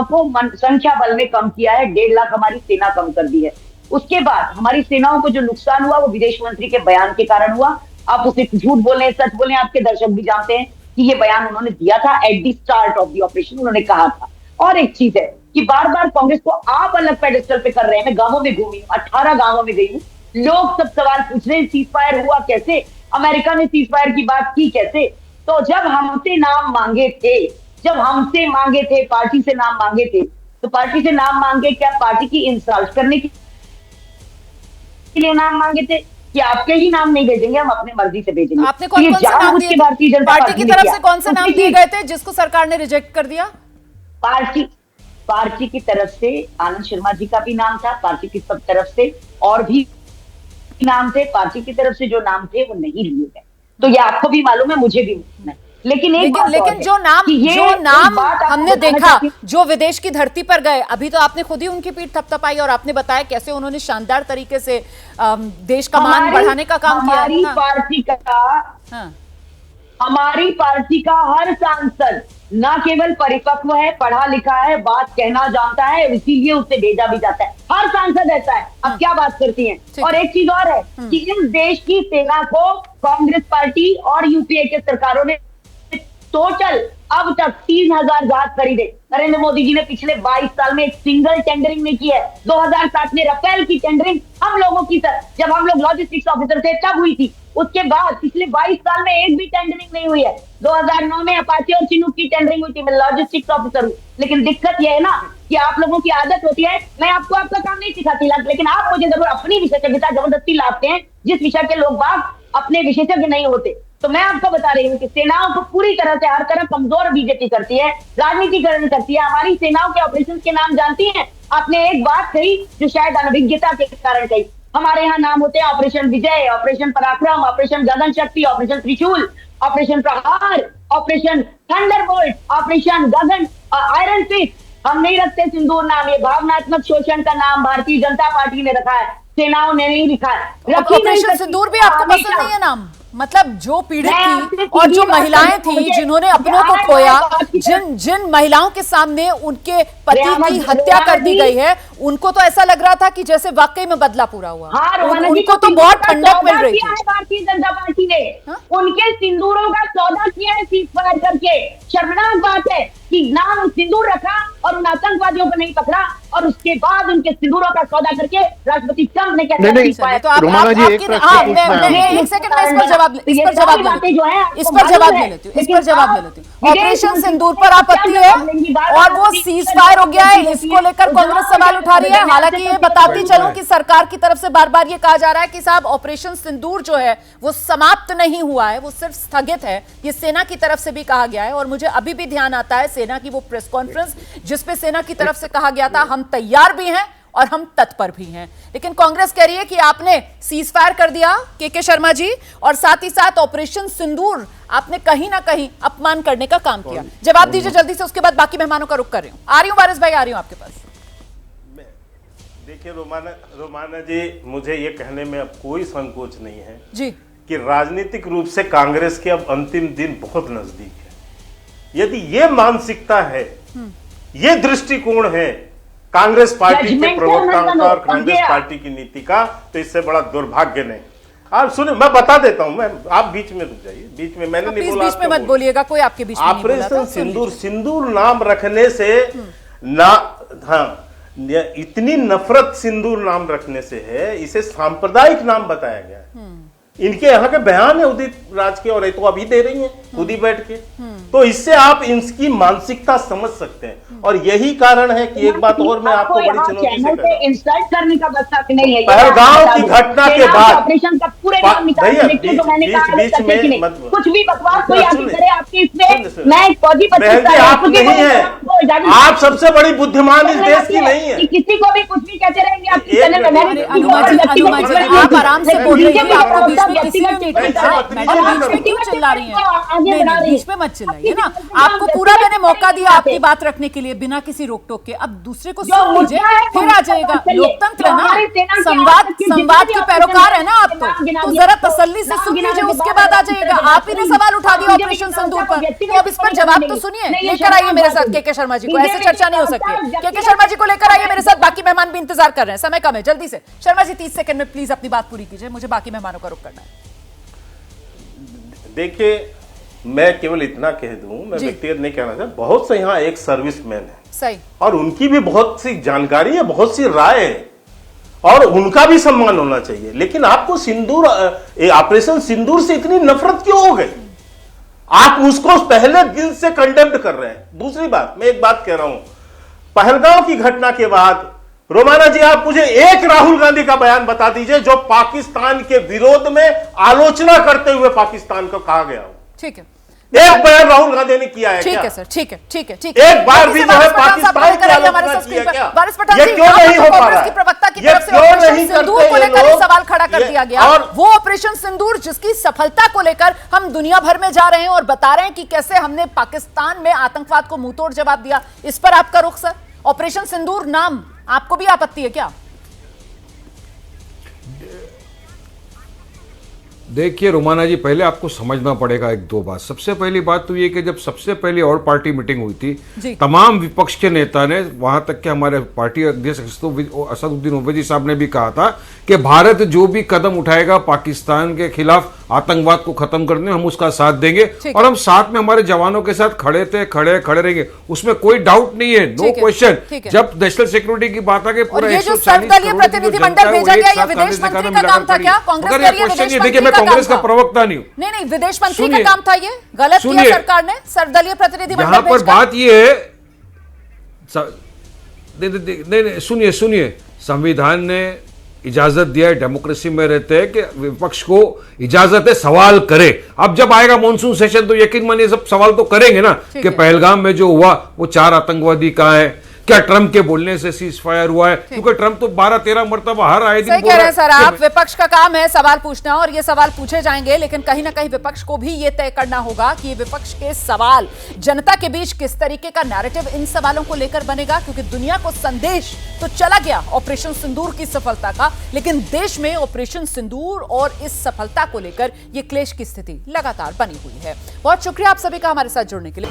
को संख्या बल में कम किया है, 1.5 लाख हमारी सेना कम कर दी है। उसके बाद हमारी सेनाओं को जो नुकसान हुआ वो विदेश मंत्री के बयान के कारण हुआ। आप उसे झूठ बोले सच बोले, आपके दर्शक भी जानते हैं कि ये बयान उन्होंने दिया था at the start of the operation, उन्होंने कहा था। और एक चीज है कि बार बार कांग्रेस को आप अलग पेडेस्टल पे कर रहे हैं। मैं गांवों में घूमी हूं, 18 गांवों में गई हूं, लोग सब सवाल पूछ रहे हैं सीज फायर हुआ कैसे, अमेरिका ने सीज फायर की बात की कैसे। तो जब हमसे नाम मांगे थे, पार्टी से नाम मांगे थे, तो पार्टी से नाम मांगे क्या पार्टी की इंसल्ट करने के लिए नाम मांगे थे कि आपके ही नाम नहीं भेजेंगे, हम अपने मर्जी से भेजेंगे? आपने कौन से नाम दिए? भारतीय जनता पार्टी की तरफ से कौन से नाम दिए गए थे जिसको सरकार ने रिजेक्ट कर दिया? पार्टी की तरफ से आनंद शर्मा जी का भी नाम था, पार्टी की सब तरफ से और भी नाम थे। पार्टी की तरफ से जो नाम थे वो नहीं लिए गए, तो ये आपको भी मालूम है, मुझे भी मालूम है। लेकिन जो नाम हमने देखा जो विदेश की धरती पर गए, अभी तो आपने खुद ही उनकी पीठ थपथपाई और आपने बताया कैसे उन्होंने शानदार तरीके से देश का मान बढ़ाने का काम किया। हमारी पार्टी का हर सांसद न केवल परिपक्व है, पढ़ा लिखा है, बात कहना जानता है, इसीलिए उसे भेजा भी जाता है। हर सांसद ऐसा है। अब क्या बात करती हैं? और एक चीज और है कि इस देश की सेना को कांग्रेस पार्टी और यूपीए के सरकारों ने टोटल अब तक 3000 जहाज खरीदे। नरेंद्र मोदी जी ने पिछले 22 साल में एक सिंगल टेंडरिंग नहीं की है। 2007 में राफेल की टेंडरिंग हम लोगों की जब हम लोग लॉजिस्टिक्स ऑफिसर थे तब हुई थी। उसके बाद पिछले 22 साल में एक भी टेंडरिंग नहीं हुई है। 2009 में अपाचे और चिनूक की टेंडरिंग हुई थी, मैं लॉजिस्टिक्स ऑफिसर हूँ। लेकिन दिक्कत यह है ना कि आप लोगों की आदत होती है, मैं आपको आपका काम नहीं सिखाती, लेकिन आप मुझे जरूर अपनी विशेषज्ञता जबरदस्ती लाते हैं जिस विषय के लोग बाग अपने विशेषज्ञ नहीं होते। तो मैं आपको बता रही हूँ कि सेनाओं को पूरी तरह से हर तरफ कमजोर बीजेपी करती है, राजनीतिकरण करती है। हमारी सेनाओं के ऑपरेशन के नाम जानती हैं? आपने एक बात कही जो शायद अनभिज्ञता के कारण कही। हमारे यहाँ नाम होते हैं ऑपरेशन विजय, ऑपरेशन पराक्रम, ऑपरेशन गगन शक्ति, ऑपरेशन त्रिशूल, ऑपरेशन प्रहार, ऑपरेशन थंडरबोल्ट, ऑपरेशन गगन, आयरन फिस्ट। हम नहीं रखते सिंदूर नाम, ये भावनात्मक शोषण का नाम भारतीय जनता पार्टी ने रखा है, सेनाओं ने नहीं लिखा है। ऑपरेशन सिंदूर भी आपको पसंद नहीं है नाम? मतलब जो पीड़ित थी और जो महिलाएं थी जिन्होंने अपनों को खोया, जिन महिलाओं के सामने उनके पति की हत्या कर दी गई है, उनको तो ऐसा लग रहा था कि जैसे वाकई में बदला पूरा हुआ। हाँ, उनको तो बहुत ठंडक मिल रही थी। भारतीय जनता पार्टी ने उनके सिंदूरों का सौदा किया है सीज फायर करके। शर्मनाक बात है कि नाम सिंदूर रखा और उन आतंकवादियों को नहीं पकड़ा, और उसके बाद उनके सिंदूरों का सौदा करके राष्ट्रपति ट्रंप ने कहते हैं सीज फायर। तो आप एक सेकंड में इस पर जवाब ले लेती हूँ। ऑपरेशन सिंदूर पर आपत्ति है और वो सीज फायर हो गया है, इसको लेकर कांग्रेस सवाल उठा रही है। हालांकि ये बताती चलूं कि सरकार की तरफ से बार बार ये कहा जा रहा है कि साहब ऑपरेशन सिंदूर जो है वो समाप्त नहीं हुआ है, वो सिर्फ स्थगित है। ये सेना की तरफ से भी कहा गया है और मुझे अभी भी ध्यान आता है सेना की वो प्रेस कॉन्फ्रेंस जिसपे सेना की तरफ से कहा गया था हम तैयार भी हैं और हम तत्पर भी हैं। लेकिन कांग्रेस कह रही है कि आपने सीज फायर कर दिया के शर्मा जी, और साथ ही साथ ऑपरेशन सिंदूर आपने कहीं ना कहीं अपमान करने का काम किया। जवाब दीजिए जल्दी से, उसके बाद बाकी मेहमानों का रुख कर रही हूं। आ रही हूं वारिस भाई, आ रही हूं आपके पास। देखिए रोमाना जी, मुझे ये कहने में अब कोई संकोच नहीं है जी कि राजनीतिक रूप से कांग्रेस के अब अंतिम दिन बहुत नजदीक है। यदि ये मानसिकता है, ये दृष्टिकोण है कांग्रेस पार्टी के प्रवक्ताओं का और कांग्रेस पार्टी की नीति का, तो इससे बड़ा दुर्भाग्य नहीं। आप सुने, मैं बता देता हूं, आप बीच में रुक जाइए, बीच में मैंने नहीं बोला, बीच में मत बोलिएगा, कोई आपके बीच में नहीं बोला था। ऑपरेशन सिंदूर, सिंदूर नाम रखने से ना, हाँ, इतनी नफरत सिंदूर नाम रखने से है, इसे सांप्रदायिक नाम बताया गया है। इनके यहाँ के बयान है उदित राज के, और ये तो अभी दे रही हैं खुद ही बैठ के, तो इससे आप इनकी मानसिकता समझ सकते हैं। और यही कारण है कि एक बात और मैं आपको बड़ी चुनौती से कहता हूं, इंसल्ट करने का बस हक नहीं है। पहलगांव की घटना के बाद ऑपरेशन का पूरे नाम निकाल के देखिए, तो मैंने कहा कुछ भी बकवास कोई आगे करे आपके इसमें, मैं फौजी आप नहीं है, आप सबसे बड़ी बुद्धिमान इस देश की नहीं है। किसी को भी कुछ भी कहते रहेंगे आपकी चैनल में। आप आराम से बोल रही हैं, आपको बीच में किसी ने नहीं टोका। क्यों चिल्ला रही हैं? बीच में मत चिल्लाइए ना, आपको पूरा मैंने मौका दिया आपकी बात रखने के लिए बिना किसी रोक टोक के। अब दूसरे को सुन लीजिए, फिर आ जाएगा। लोकतंत्र है ना, संवाद के पैरोकार है ना आप, तो जरा तसल्ली से सुन लीजिए, उसके बाद आ जाइएगा। आप ही ने सवाल उठा दिया ऑपरेशन सिंदूर पर, तो अब इस पर जवाब तो सुनिए। लेकर आइए मेरे साथ के शर्मा जी को, ऐसे चर्चा नहीं हो सकती। के शर्मा जी को लेकर आइए मेरे साथ, बाकी मेहमान भी इंतजार कर रहे हैं, समय कम है, जल्दी से शर्मा जी 30 सेकंड में प्लीज अपनी बात पूरी कीजिए, मुझे बाकी मेहमानों का रुख करना है। देखिए, मैं केवल इतना कह दूं, मैं व्यक्तिगत नहीं कहना चाहता, बहुत से यहाँ एक सर्विसमैन है सही, और उनकी भी बहुत सी जानकारी है, बहुत सी राय है, और उनका भी सम्मान होना चाहिए। लेकिन आपको सिंदूर, ऑपरेशन सिंदूर से इतनी नफरत क्यों हो गई? आप उसको पहले दिन से कंडेम्ड कर रहे हैं। दूसरी बात, मैं एक बात कह रहा हूं, पहलगांव की घटना के बाद रोमाना जी, आप मुझे एक राहुल गांधी का बयान बता दीजिए जो पाकिस्तान के विरोध में आलोचना करते हुए पाकिस्तान को कहा गया हो। ठीक है, एक बयान राहुल गांधी ने किया है? ठीक क्या? है सर, ठीक है, ठीक है, ठीक है। एक बार भी जो है पाकिस्तान की आलोचना की है क्या? ये क्यों नहीं हो पा रहा है? प्रवक्ता की तरफ से ऑपरेशन सिंदूर को लेकर सवाल खड़ा कर दिया गया, और वो ऑपरेशन सिंदूर जिसकी सफलता को लेकर हम दुनिया भर में जा रहे हैं और बता रहे हैं कि कैसे हमने पाकिस्तान में आतंकवाद को मुंहतोड़ जवाब दिया। इस पर आपका रुख सर, ऑपरेशन सिंदूर नाम आपको भी आपत्ति है क्या? देखिए रोमाना जी, पहले आपको समझना पड़ेगा एक दो बात। सबसे पहली बात तो ये कि जब सबसे पहले और पार्टी मीटिंग हुई थी, तमाम विपक्ष के नेता ने, वहां तक कि हमारे पार्टी अध्यक्ष असदुद्दीन ओवैसी साहब ने भी कहा था कि भारत जो भी कदम उठाएगा पाकिस्तान के खिलाफ आतंकवाद को खत्म करने, हम उसका साथ देंगे, और हम साथ में हमारे जवानों के साथ खड़े थे, खड़े रहेंगे, उसमें कोई डाउट नहीं है, नो क्वेश्चन। जब नेशनल सिक्योरिटी की बात आ गई, पूरा 140 प्रतिनिधिमंडल भेजा गया, ये विदेश मंत्री का काम था क्या? कांग्रेस, देखिए मैं कांग्रेस का प्रवक्ता नहीं हूँ। नहीं, विदेश मंत्री का काम था, ये गलत किया सरकार ने, सर्वदलीय प्रतिनिधिमंडल। यहाँ पर बात ये है, नहीं, सुनिए, संविधान ने इजाजत दिया है, डेमोक्रेसी में रहते हैं कि विपक्ष को इजाजत है सवाल करे। अब जब आएगा मॉनसून सेशन तो यकीन मानिए सब सवाल तो करेंगे ना कि पहलगाम में जो हुआ वो 4 आतंकवादी कहाँ है, क्या ट्रंप के बोलने से सीज फायर हुआ है, क्योंकि ट्रंप तो 12-13 मरतबा हर आए दिन बोल रहे हैं। सर, आप विपक्ष का काम है सवाल पूछना, और ये सवाल पूछे जाएंगे, लेकिन कहीं ना कहीं विपक्ष को भी ये तय करना होगा कि ये विपक्ष के सवाल जनता के बीच किस तरीके का नैरेटिव इन सवालों को लेकर बनेगा, क्योंकि दुनिया को संदेश तो चला गया ऑपरेशन सिंदूर की सफलता का, लेकिन देश में ऑपरेशन सिंदूर और इस सफलता को लेकर ये क्लेश की स्थिति लगातार बनी हुई है। बहुत शुक्रिया आप सभी का हमारे साथ जुड़ने के लिए।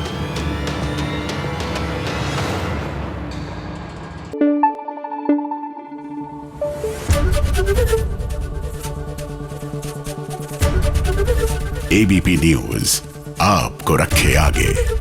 एबीपी न्यूज आपको रखे आगे।